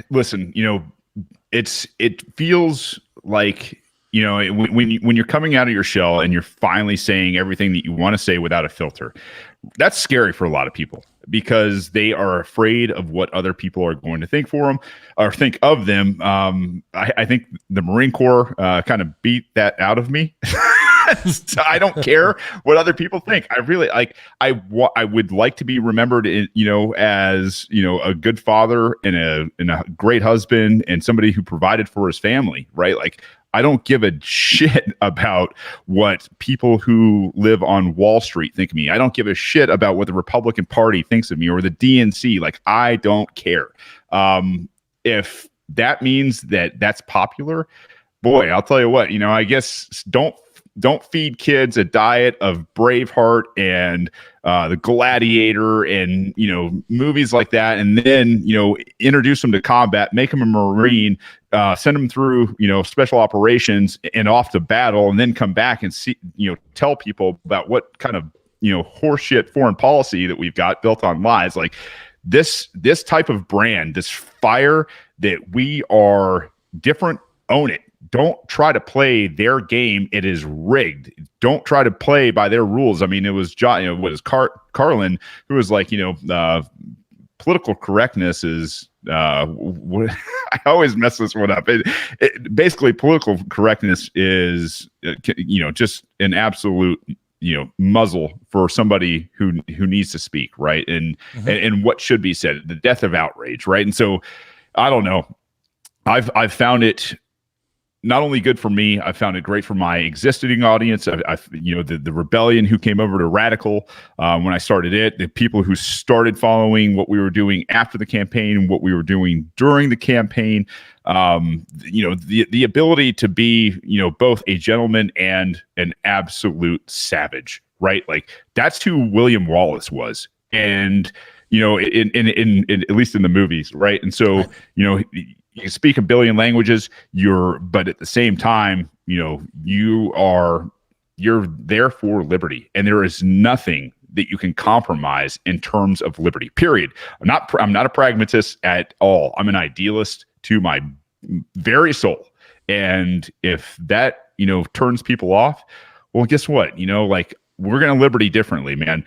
listen, it feels like, when you're coming out of your shell and you're finally saying everything that you want to say without a filter, that's scary for a lot of people because they are afraid of what other people are going to think for them or think of them. I think the Marine Corps kind of beat that out of me. So I don't care what other people think. I really I would like to be remembered, as a good father and a great husband and somebody who provided for his family, right? Like, I don't give a shit about what people who live on Wall Street think of me. I don't give a shit about what the Republican Party thinks of me or the DNC. Like, I don't care. If that means that that's popular, boy, I'll tell you what, I guess don't feed kids a diet of Braveheart and the Gladiator and, movies like that. And then, introduce them to combat, make them a Marine, send them through, special operations and off to battle, and then come back and see, tell people about what kind of horseshit foreign policy that we've got built on lies. Like this type of brand, this fire that we are different, own it. Don't try to play their game. It is rigged. Don't try to play by their rules. I mean, it was John, what is Carlin, who was like, political correctness is what I always mess this one up. Basically, political correctness is just an absolute muzzle for somebody who needs to speak, right? And what should be said, the death of outrage, right? And so I don't know. I've found it not only good for me, I found it great for my existing audience. The rebellion who came over to Radical when I started it, the people who started following what we were doing after the campaign, what we were doing during the campaign, the ability to be, both a gentleman and an absolute savage, right? Like that's who William Wallace was. And, in at least in the movies, right? And so, you can speak a billion languages, but at the same time, you're there for liberty, and there is nothing that you can compromise in terms of liberty, period. I'm not a pragmatist at all. I'm an idealist to my very soul. And if that, turns people off, well, guess what? Like we're going to liberty differently, man.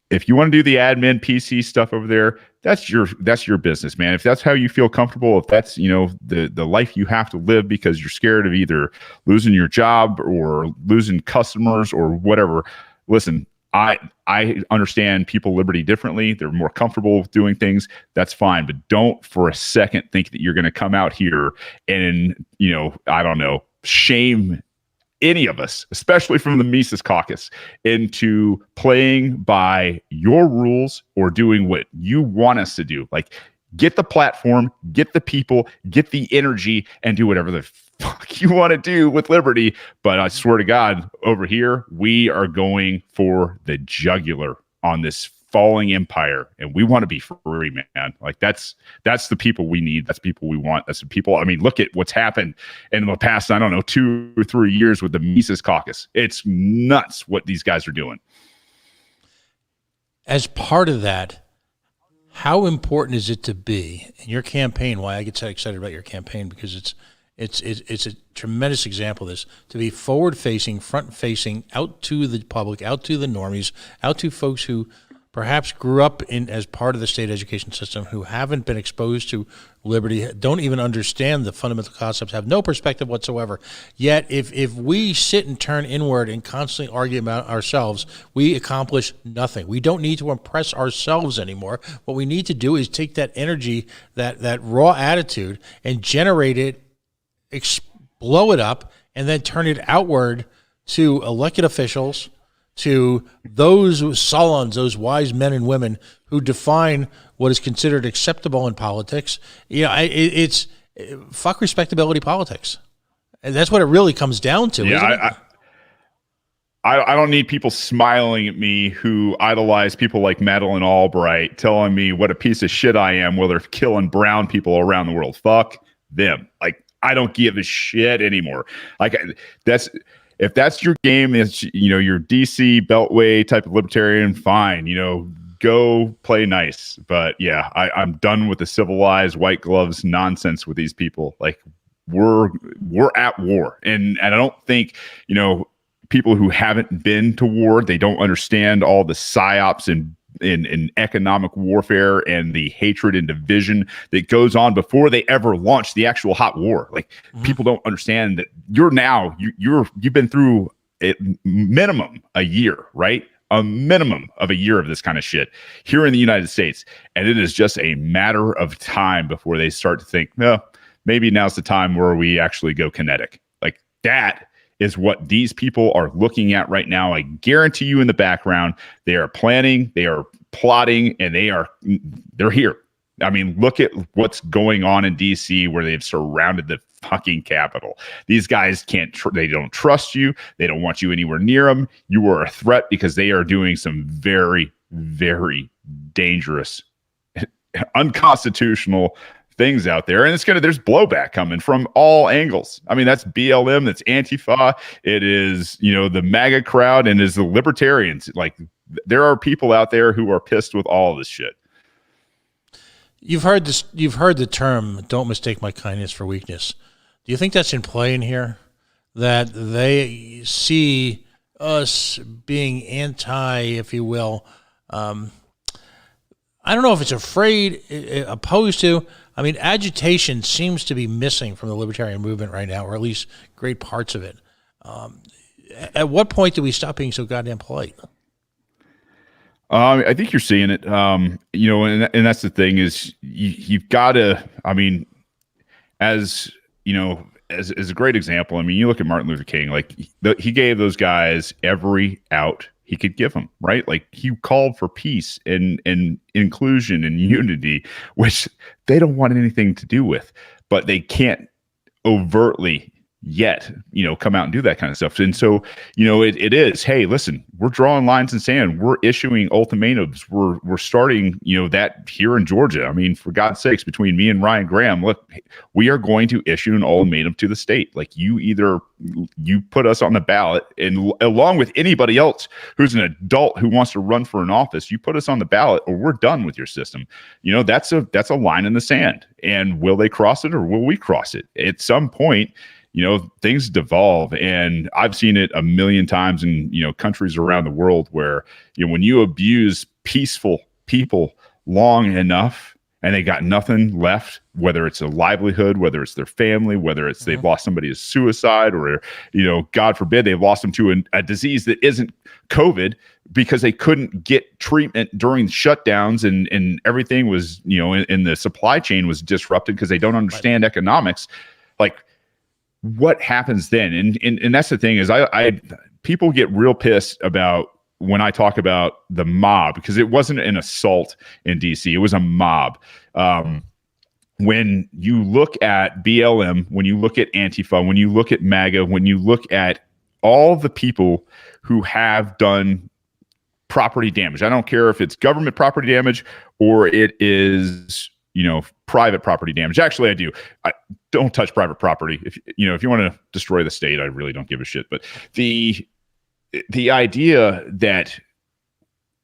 If you want to do the admin PC stuff over there, that's your business, man. If that's how you feel comfortable, if that's, the life you have to live because you're scared of either losing your job or losing customers or whatever. Listen, I understand people liberty differently. They're more comfortable doing things. That's fine. But don't for a second think that you're going to come out here and, I don't know, shame any of us, especially from the Mises Caucus, into playing by your rules or doing what you want us to do. Like, get the platform, get the people, get the energy, and do whatever the fuck you want to do with liberty. But I swear to God, over here, we are going for the jugular on this falling empire, and we want to be free, man. Like that's the people we need. That's the people we want. That's the people. I mean, look at what's happened in the past, I don't know, 2 or 3 years with the Mises Caucus. It's nuts what these guys are doing. As part of that, how important is it to be in your campaign? Why I get so excited about your campaign, because it's a tremendous example of this, to be forward-facing, front-facing, out to the public, out to the normies, out to folks who perhaps grew up as part of the state education system, who haven't been exposed to liberty, don't even understand the fundamental concepts, have no perspective whatsoever. Yet if we sit and turn inward and constantly argue about ourselves, we accomplish nothing. We don't need to impress ourselves anymore. What we need to do is take that energy, that raw attitude, and generate it, blow it up, and then turn it outward to elected officials, to those salons, those wise men and women who define what is considered acceptable in politics. It's fuck respectability politics. And that's what it really comes down to. Yeah, I don't need people smiling at me who idolize people like Madeleine Albright telling me what a piece of shit I am while they're killing brown people around the world. Fuck them. Like, I don't give a shit anymore. Like, if that's your game, it's, your DC Beltway type of libertarian, fine, go play nice. But yeah, I'm done with the civilized white gloves nonsense with these people. Like, we're at war. And I don't think, people who haven't been to war, they don't understand all the psyops and in economic warfare and the hatred and division that goes on before they ever launch the actual hot war. Like, people don't understand that you've been through at minimum a year, right? A minimum of a year of this kind of shit here in the United States. And it is just a matter of time before they start to think, no, maybe now's the time where we actually go kinetic. Like, that is what these people are looking at right now. I guarantee you, in the background, they are planning, they are plotting, and they're here. I mean, look at what's going on in DC, where they've surrounded the fucking Capitol. These guys they don't trust you. They don't want you anywhere near them. You are a threat because they are doing some very, very dangerous, unconstitutional things out there, and there's blowback coming from all angles. I mean, that's BLM, that's Antifa, it is, the MAGA crowd, and is the Libertarians. Like, there are people out there who are pissed with all of this shit. You've heard this. You've heard the term "Don't mistake my kindness for weakness." Do you think that's in play in here? That they see us being anti, if you will. I don't know if it's afraid, opposed to. I mean, agitation seems to be missing from the libertarian movement right now, or at least great parts of it. At what point do we stop being so goddamn polite? I think you're seeing it. You know, and that's the thing is you've got to. I mean, as you know, as a great example. I mean, you look at Martin Luther King. Like he gave those guys every out he could give them, right? Like he called for peace and inclusion and unity, which they don't want anything to do with, but they can't overtly yet, you know, come out and do that kind of stuff. And so, you know, it is, hey, listen, we're drawing lines in sand. We're issuing ultimatums. We're starting, you know, that here in Georgia. I mean, for God's sakes, between me and Ryan Graham, look, we are going to issue an ultimatum to the state. Like you put us on the ballot, and along with anybody else who's an adult who wants to run for an office, you put us on the ballot or we're done with your system. You know, that's a line in the sand. And will they cross it or will we cross it? At some point, you know, things devolve, and I've seen it a million times in, you know, countries around the world where, you know, when you abuse peaceful people long enough and they got nothing left, whether it's a livelihood, whether it's their family, whether it's they've lost somebody to suicide, or, you know, God forbid, they've lost them to a disease that isn't COVID because they couldn't get treatment during shutdowns, and everything was, you know, in the supply chain was disrupted because they don't understand economics. Like, what happens then? And that's the thing is I people get real pissed about when I talk about the mob, because it wasn't an assault in DC. It was a mob. When you look at BLM, when you look at Antifa, when you look at MAGA, when you look at all the people who have done property damage, I don't care if it's government property damage or it is, you know, private property damage. Actually, I do. I don't touch private property. If you want to destroy the state, I really don't give a shit. But the idea that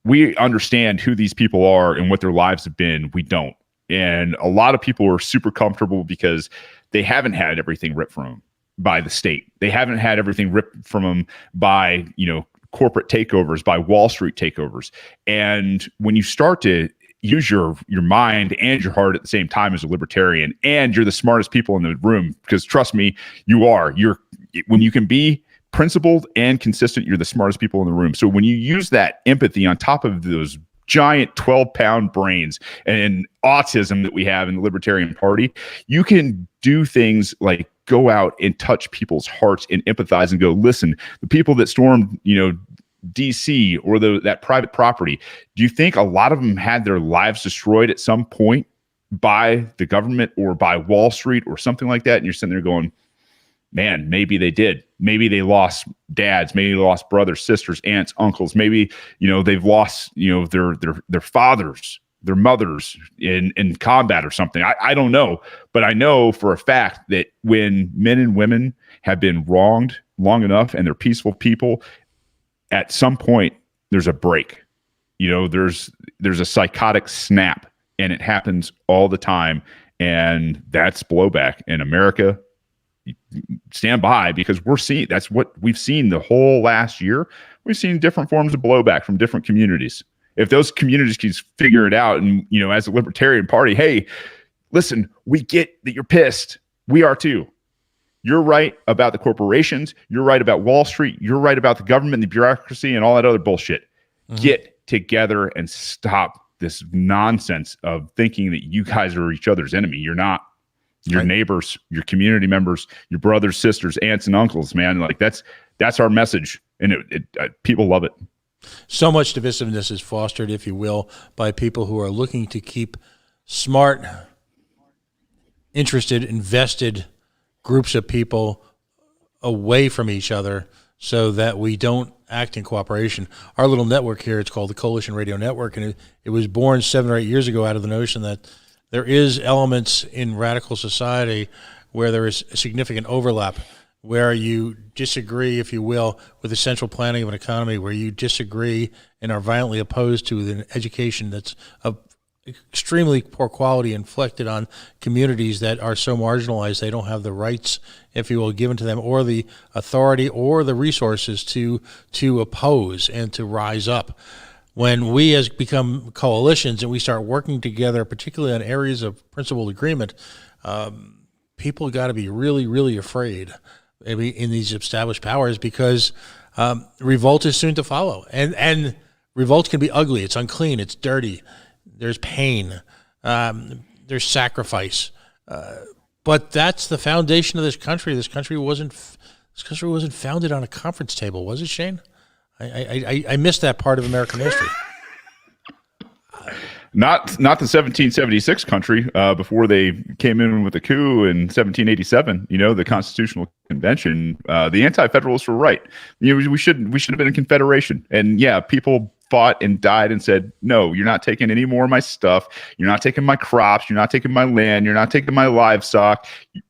we understand who these people are and what their lives have been, we don't. And a lot of people are super comfortable because they haven't had everything ripped from them by the state. They haven't had everything ripped from them by, you know, corporate takeovers, by Wall Street takeovers. And when you start to use your mind and your heart at the same time as a libertarian, and you're the smartest people in the room, because trust me, you're when you can be principled and consistent, you're the smartest people in the room. So when you use that empathy on top of those giant 12-pound brains and autism that we have in the Libertarian Party, you can do things like go out and touch people's hearts and empathize and go, listen, the people that stormed, you know, DC or that private property, do you think a lot of them had their lives destroyed at some point by the government or by Wall Street or something like that? And you're sitting there going, man, maybe they did. Maybe they lost dads, maybe they lost brothers, sisters, aunts, uncles. Maybe, you know, they've lost, you know, their fathers, their mothers in combat or something. I don't know, but I know for a fact that when men and women have been wronged long enough and they're peaceful people, at some point there's a break. You know, there's a psychotic snap, and it happens all the time, and that's blowback in America. Stand by, because that's what we've seen the whole last year. We've seen different forms of blowback from different communities. If those communities can figure it out, and, you know, as a Libertarian Party, hey, listen, we get that you're pissed. We are too. You're right about the corporations. You're right about Wall Street. You're right about the government, the bureaucracy, and all that other bullshit. Get together and stop this nonsense of thinking that you guys are each other's enemy. You're not. Your neighbors, your community members, your brothers, sisters, aunts, and uncles, man. Like that's our message, and people love it. So much divisiveness is fostered, if you will, by people who are looking to keep smart, interested, invested groups of people away from each other so that we don't act in cooperation. Our little network here, it's called the Coalition Radio Network, and it was born 7 or 8 years ago out of the notion that there is elements in radical society where there is significant overlap where you disagree, if you will, with the central planning of an economy, where you disagree and are violently opposed to an education that's of extremely poor quality inflicted on communities that are so marginalized they don't have the rights, if you will, given to them, or the authority or the resources to oppose and to rise up. When we has become coalitions and we start working together, particularly on areas of principled agreement, people got to be really, really afraid in these established powers, because revolt is soon to follow. And revolt can be ugly. It's unclean. It's dirty. There's pain. There's sacrifice. But that's the foundation of this country. This country wasn't founded on a conference table, was it, Shane? I missed that part of American history. Not the 1776 country before they came in with a coup in 1787. The Constitutional Convention. The anti-federalists were right. We should have been a confederation. And yeah, people fought and died and said, no, you're not taking any more of my stuff. You're not taking my crops. You're not taking my land. You're not taking my livestock.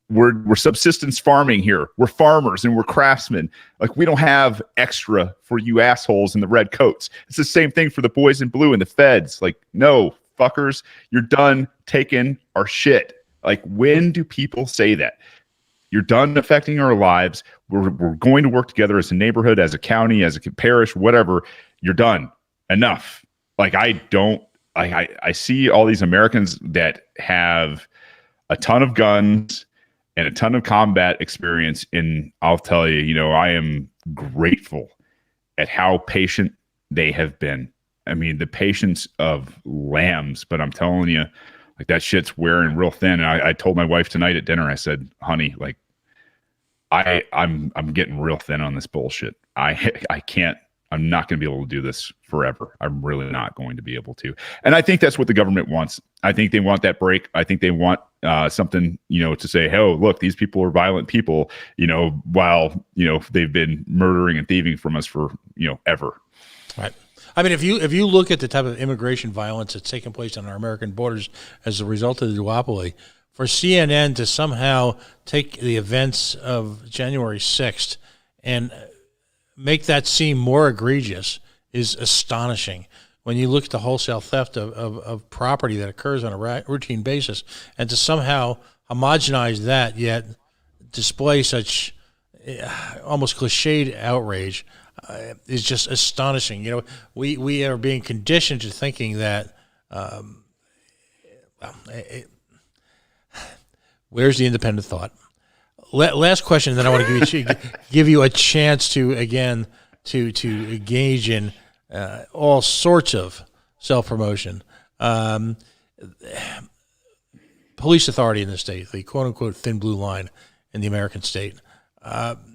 We're subsistence farming here. We're farmers and we're craftsmen. Like, we don't have extra for you assholes in the red coats. It's the same thing for the boys in blue and the feds. Like, no, fuckers, you're done taking our shit. Like, when do people say that? You're done affecting our lives. We're going to work together as a neighborhood, as a county, as a parish, whatever. You're done. Enough. Like, I see all these Americans that have a ton of guns and a ton of combat experience. And I'll tell you, I am grateful at how patient they have been. I mean, the patience of lambs, but I'm telling you, like, that shit's wearing real thin. And I told my wife tonight at dinner, I said, honey, like, I'm getting real thin on this bullshit. I'm not going to be able to do this forever. I'm really not going to be able to. And I think that's what the government wants. I think they want that break. I think they want something, to say, hey, oh, look, these people are violent people, while, they've been murdering and thieving from us for, ever. Right. I mean, if you look at the type of immigration violence that's taken place on our American borders as a result of the duopoly, for CNN to somehow take the events of January 6th and make that seem more egregious is astonishing. When you look at the wholesale theft of property that occurs on a routine basis, and to somehow homogenize that, yet display such almost cliched outrage, is just astonishing. We are being conditioned to thinking that where's the independent thought? Last question, then I want to give you a chance to again to engage in all sorts of self-promotion. Police authority in the state, the quote-unquote thin blue line in the American state.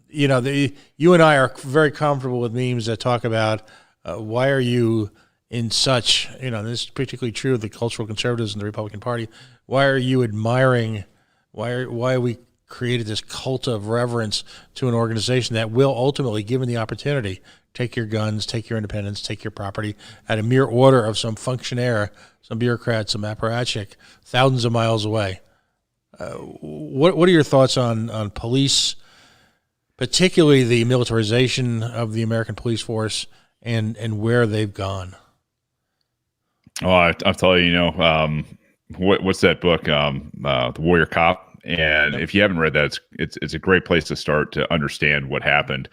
You and I are very comfortable with memes that talk about why are you in such, this is particularly true of the cultural conservatives in the Republican Party, why are you admiring, why we created this cult of reverence to an organization that will ultimately, given the opportunity, take your guns, take your independence, take your property at a mere order of some functionaire, some bureaucrat, some apparatchik, thousands of miles away. What are your thoughts on police, particularly the militarization of the American police force and where they've gone? Oh, I'll tell you, what's that book, The Warrior Cop? And if you haven't read that, it's a great place to start to understand what happened.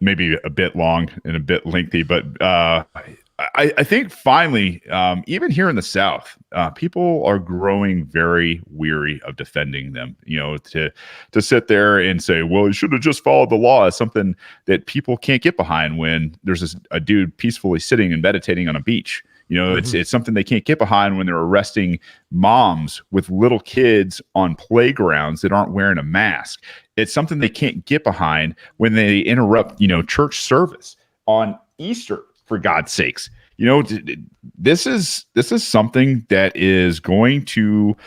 Maybe a bit long and a bit lengthy, but I think finally, even here in the South, people are growing very weary of defending them. To sit there and say, well, you should have just followed the law, is something that people can't get behind when there's a dude peacefully sitting and meditating on a beach. It's something they can't get behind when they're arresting moms with little kids on playgrounds that aren't wearing a mask. It's something they can't get behind when they interrupt, church service on Easter, for God's sakes. This is something that is going to,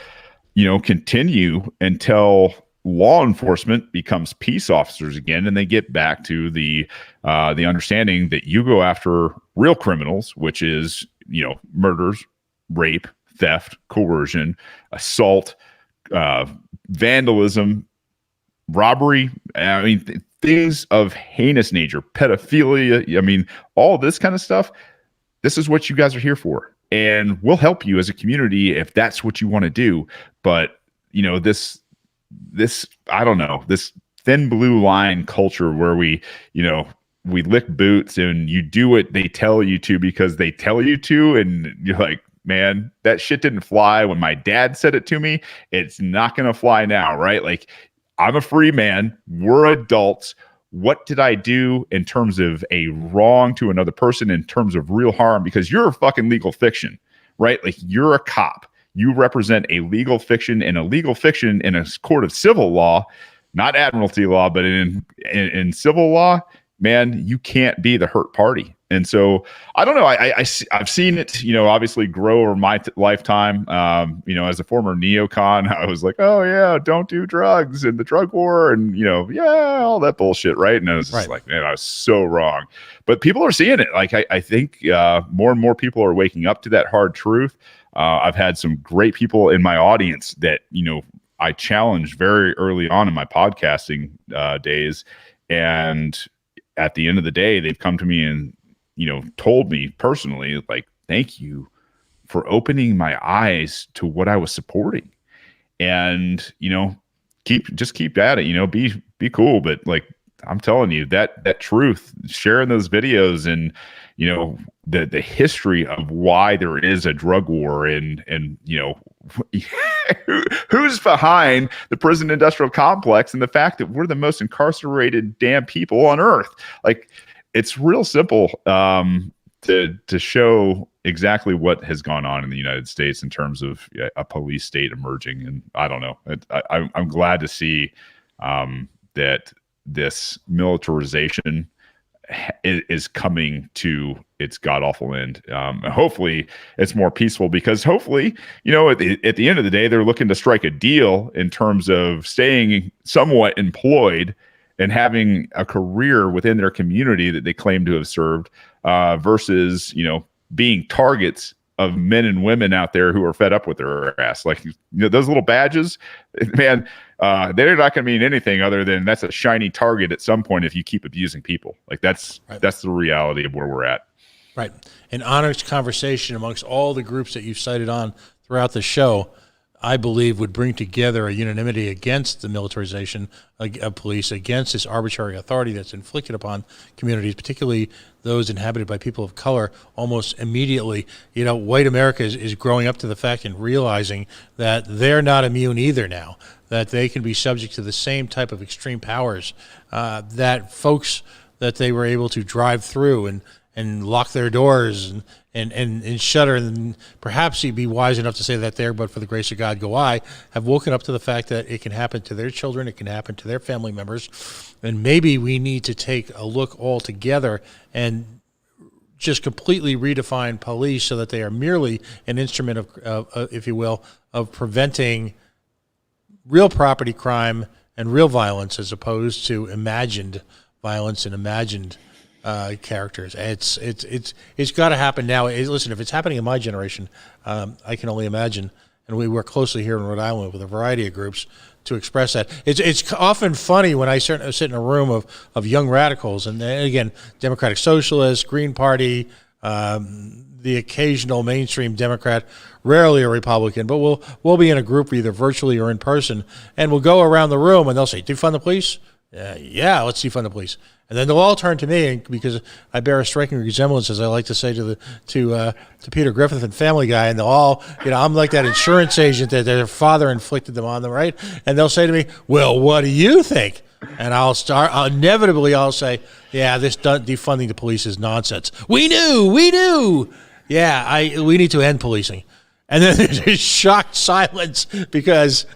continue until law enforcement becomes peace officers again, and they get back to the understanding that you go after real criminals, which is, murders, rape, theft, coercion, assault, vandalism, robbery. I mean, things of heinous nature, pedophilia. I mean, all this kind of stuff. This is what you guys are here for, and we'll help you as a community if that's what you want to do. But this I don't know, this thin blue line culture where we lick boots and you do what they tell you to because they tell you to, and you're like, man, that shit didn't fly when my dad said it to me. It's not going to fly now, right? Like, I'm a free man. We're adults. What did I do in terms of a wrong to another person, in terms of real harm? Because you're a fucking legal fiction, right? Like, you're a cop. You represent a legal fiction, and a legal fiction in a court of civil law, not admiralty law, but in civil law, man, you can't be the hurt party. And so I don't know. I've seen it, obviously grow over my lifetime. As a former neocon, I was like, oh yeah, don't do drugs and the drug war, and all that bullshit, right? And I was just like, man, I was so wrong. But people are seeing it. Like, I think more and more people are waking up to that hard truth. I've had some great people in my audience that I challenged very early on in my podcasting days, and at the end of the day, they've come to me and told me personally, like, thank you for opening my eyes to what I was supporting. And keep at it, be cool. But like, I'm telling you, that truth, sharing those videos, and the history of why there is a drug war, and who's behind the prison industrial complex, and the fact that we're the most incarcerated damn people on earth. Like, it's real simple to show exactly what has gone on in the United States in terms of a police state emerging. And I don't know. I'm glad to see that this militarization is coming to its god awful end. Hopefully it's more peaceful, because hopefully, at the end of the day, they're looking to strike a deal in terms of staying somewhat employed and having a career within their community that they claim to have served, versus, being targets of men and women out there who are fed up with their ass. Like, those little badges, man, they're not going to mean anything other than that's a shiny target at some point if you keep abusing people. Like, that's the reality of where we're at. Right. An honest conversation amongst all the groups that you've cited on throughout the show, I believe, would bring together a unanimity against the militarization of police, against this arbitrary authority that's inflicted upon communities, particularly those inhabited by people of color, almost immediately. White America is growing up to the fact and realizing that they're not immune either now, that they can be subject to the same type of extreme powers that folks that they were able to drive through and lock their doors and shudder, and perhaps he'd be wise enough to say that there, but for the grace of God go I, have woken up to the fact that it can happen to their children, it can happen to their family members, and maybe we need to take a look all together and just completely redefine police so that they are merely an instrument of if you will, of preventing real property crime and real violence, as opposed to imagined violence and imagined characters. It's got to happen now. Listen, if it's happening in my generation, I can only imagine, and we work closely here in Rhode Island with a variety of groups to express that. It's often funny when I sit in a room of young radicals, and again, Democratic Socialists, Green Party, the occasional mainstream Democrat, rarely a Republican, but we'll be in a group either virtually or in person, and we'll go around the room and they'll say, defund the police? Yeah, let's defund the police. And then they'll all turn to me, because I bear a striking resemblance, as I like to say, to Peter Griffith and Family Guy, and they'll all, I'm like that insurance agent that their father inflicted them on them, right? And they'll say to me, well, what do you think? And I'll inevitably say, yeah, this defunding the police is nonsense. We knew. Yeah, we need to end policing. And then there's this shocked silence, because,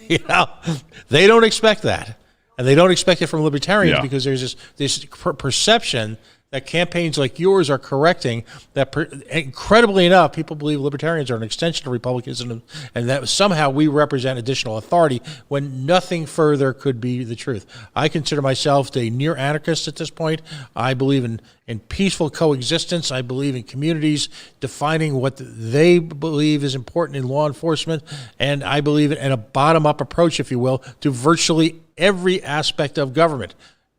they don't expect that. And they don't expect it from libertarians, because there's this perception that campaigns like yours are correcting, that incredibly enough, people believe libertarians are an extension of republicanism, and that somehow we represent additional authority when nothing further could be the truth. I consider myself a near anarchist at this point. I believe in peaceful coexistence. I believe in communities defining what they believe is important in law enforcement, and I believe in a bottom-up approach, if you will, to virtually every aspect of government.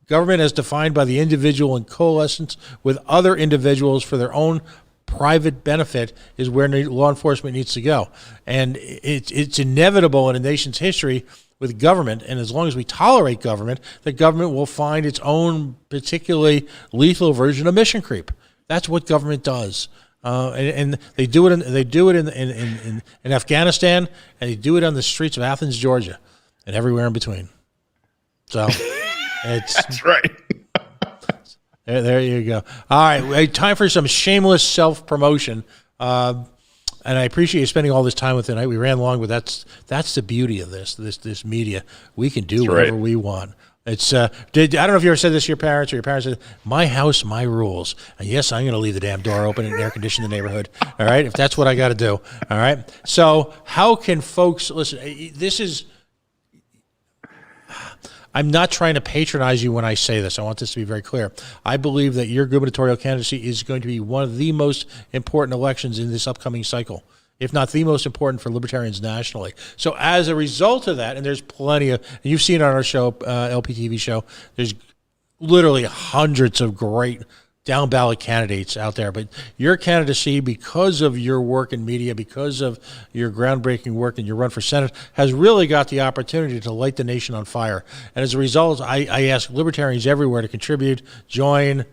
Government as defined by the individual in coalescence with other individuals for their own private benefit is where law enforcement needs to go. And it's inevitable in a nation's history with government, and as long as we tolerate government, the government will find its own particularly lethal version of mission creep. That's what government does. And they do it in Afghanistan, and they do it on the streets of Athens, Georgia, and everywhere in between. So that's right. There you go. All right, time for some shameless self-promotion. And I appreciate you spending all this time with it. We ran long, but that's the beauty of this media. We can do whatever we want. It's I don't know if you ever said this to your parents, or your parents said, "My house, my rules." And yes, I'm going to leave the damn door open and air condition the neighborhood. All right, if that's what I got to do. All right. So how can folks listen? I'm not trying to patronize you when I say this. I want this to be very clear. I believe that your gubernatorial candidacy is going to be one of the most important elections in this upcoming cycle, if not the most important for libertarians nationally. So as a result of that, and there's plenty of, and you've seen on our show, LPTV show, there's literally hundreds of great down ballot candidates out there, but your candidacy, because of your work in media, because of your groundbreaking work and your run for Senate, has really got the opportunity to light the nation on fire. And as a result, I ask libertarians everywhere to contribute, join.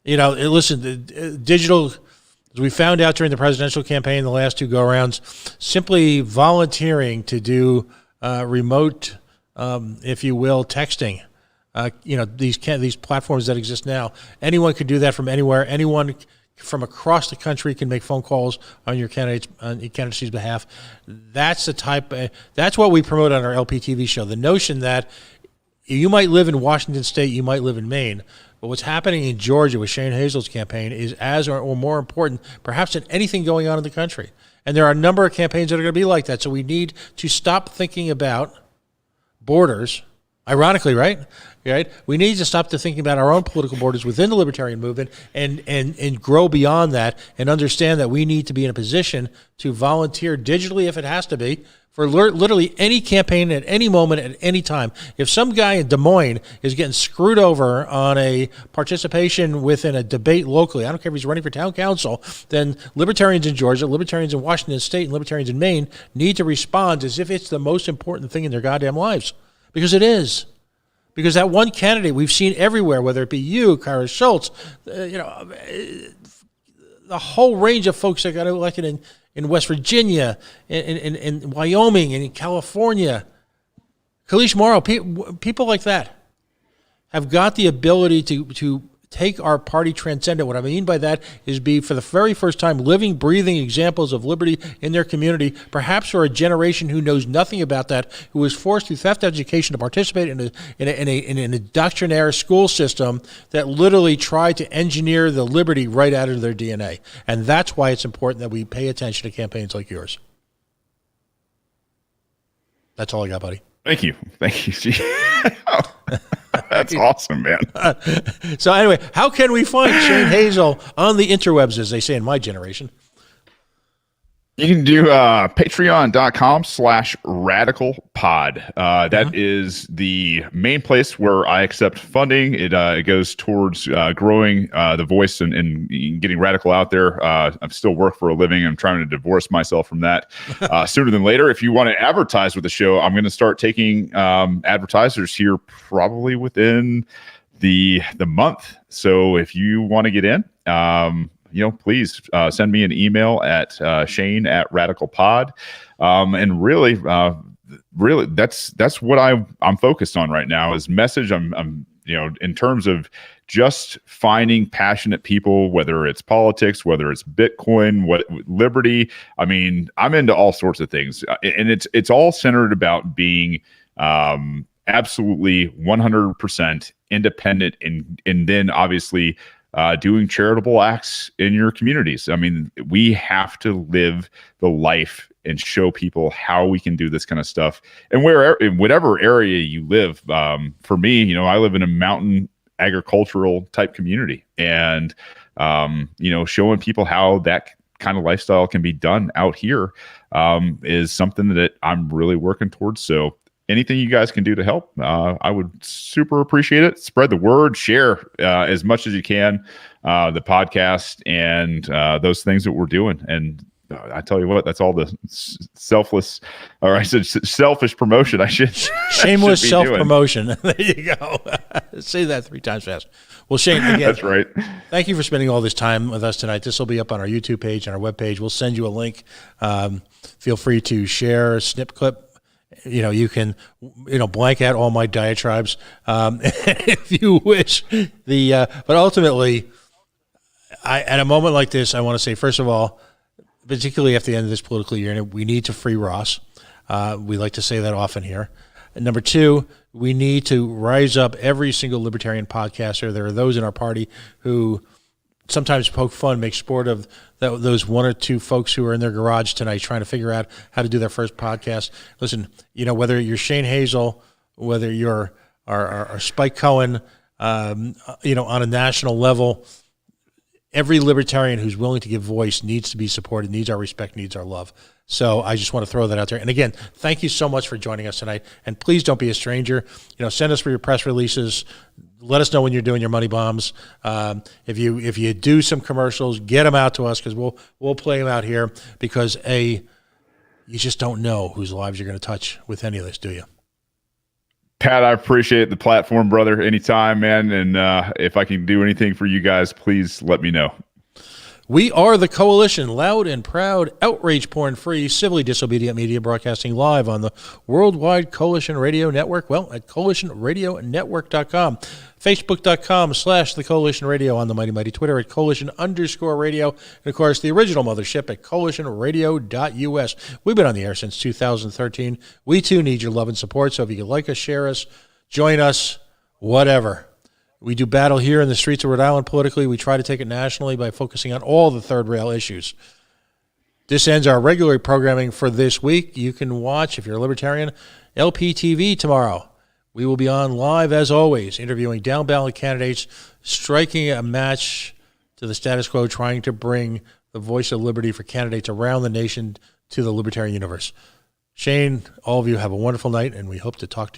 Listen, digital, as we found out during the presidential campaign, the last two go-arounds, simply volunteering to do remote, if you will, texting. These platforms that exist now. Anyone could do that from anywhere. Anyone from across the country can make phone calls on your candidacy's behalf. That's that's what we promote on our LPTV show. The notion that you might live in Washington State, you might live in Maine, but what's happening in Georgia with Shane Hazel's campaign is as or more important, perhaps, than anything going on in the country. And there are a number of campaigns that are going to be like that. So we need to stop thinking about borders. Ironically, right? We need to stop thinking about our own political borders within the libertarian movement and grow beyond that and understand that we need to be in a position to volunteer digitally, if it has to be, for literally any campaign at any moment at any time. If some guy in Des Moines is getting screwed over on a participation within a debate locally, I don't care if he's running for town council, then libertarians in Georgia, libertarians in Washington State, and libertarians in Maine need to respond as if it's the most important thing in their goddamn lives. Because it is. Because that one candidate we've seen everywhere, whether it be you, Kyra Schultz, the whole range of folks that got elected in West Virginia, in Wyoming, and in California, Kalish Morrow, people like that have got the ability to take our party transcendent. What I mean by that is be, for the very first time, living, breathing examples of liberty in their community, perhaps for a generation who knows nothing about that, who was forced through theft education to participate in an indoctrinaire school system that literally tried to engineer the liberty right out of their DNA. And that's why it's important that we pay attention to campaigns like yours. That's all I got, buddy. Thank you. That's awesome, man. So anyway, how can we find Shane Hazel on the interwebs, as they say in my generation? You can do patreon.com/radicalpod. That is the main place where I accept funding. It goes towards growing the voice and getting radical out there. I still work for a living. I'm trying to divorce myself from that sooner than later. If you want to advertise with the show, I'm going to start taking advertisers here probably within the month. So if you want to get in, please send me an email at Shane@radicalpod. And really, that's what I'm focused on right now is message. I'm in terms of just finding passionate people, whether it's politics, whether it's Bitcoin, what liberty. I mean, I'm into all sorts of things, and it's all centered about being absolutely 100% independent, and then obviously doing charitable acts in your communities. I mean, we have to live the life and show people how we can do this kind of stuff. And in whatever area you live, for me, I live in a mountain agricultural type community, and showing people how that kind of lifestyle can be done out here is something that I'm really working towards. So anything you guys can do to help, I would super appreciate it. Spread the word, share as much as you can, the podcast and those things that we're doing. And I tell you what, that's all the selfish promotion I should. Shameless self-promotion. There you go. Say that 3 times fast. Well, Shane, again, that's right. Thank you for spending all this time with us tonight. This will be up on our YouTube page and our webpage. We'll send you a link. Feel free to share a snip clip. You can, blank out all my diatribes if you wish. But ultimately, at a moment like this, I want to say, first of all, particularly at the end of this political year, we need to free Ross. We like to say that often here. And number 2, we need to rise up every single libertarian podcaster. There are those in our party who sometimes poke fun, make sport of those 1 or 2 folks who are in their garage tonight trying to figure out how to do their first podcast. Listen, whether you're Shane Hazel, whether you're our Spike Cohen, on a national level, every libertarian who's willing to give voice needs to be supported, needs our respect, needs our love. So I just want to throw that out there. And again, thank you so much for joining us tonight. And please don't be a stranger. Send us for your press releases. Let us know when you're doing your money bombs. If you do some commercials, get them out to us, because we'll play them out here, because you just don't know whose lives you're going to touch with any of this, do you? Pat, I appreciate the platform, brother. Anytime, man. And if I can do anything for you guys, please let me know. We are the Coalition, loud and proud, outrage porn-free, civilly disobedient media, broadcasting live on the worldwide Coalition Radio Network, at coalitionradionetwork.com, facebook.com/the Coalition Radio, on the Mighty Mighty Twitter at Coalition_radio, and of course the original mothership at coalitionradio.us. We've been on the air since 2013. We too need your love and support, so if you can like us, share us, join us, whatever. We do battle here in the streets of Rhode Island politically. We try to take it nationally by focusing on all the third rail issues. This ends our regular programming for this week. You can watch, if you're a libertarian, LPTV tomorrow. We will be on live, as always, interviewing down-ballot candidates, striking a match to the status quo, trying to bring the voice of liberty for candidates around the nation to the libertarian universe. Shane, all of you have a wonderful night, and we hope to talk to you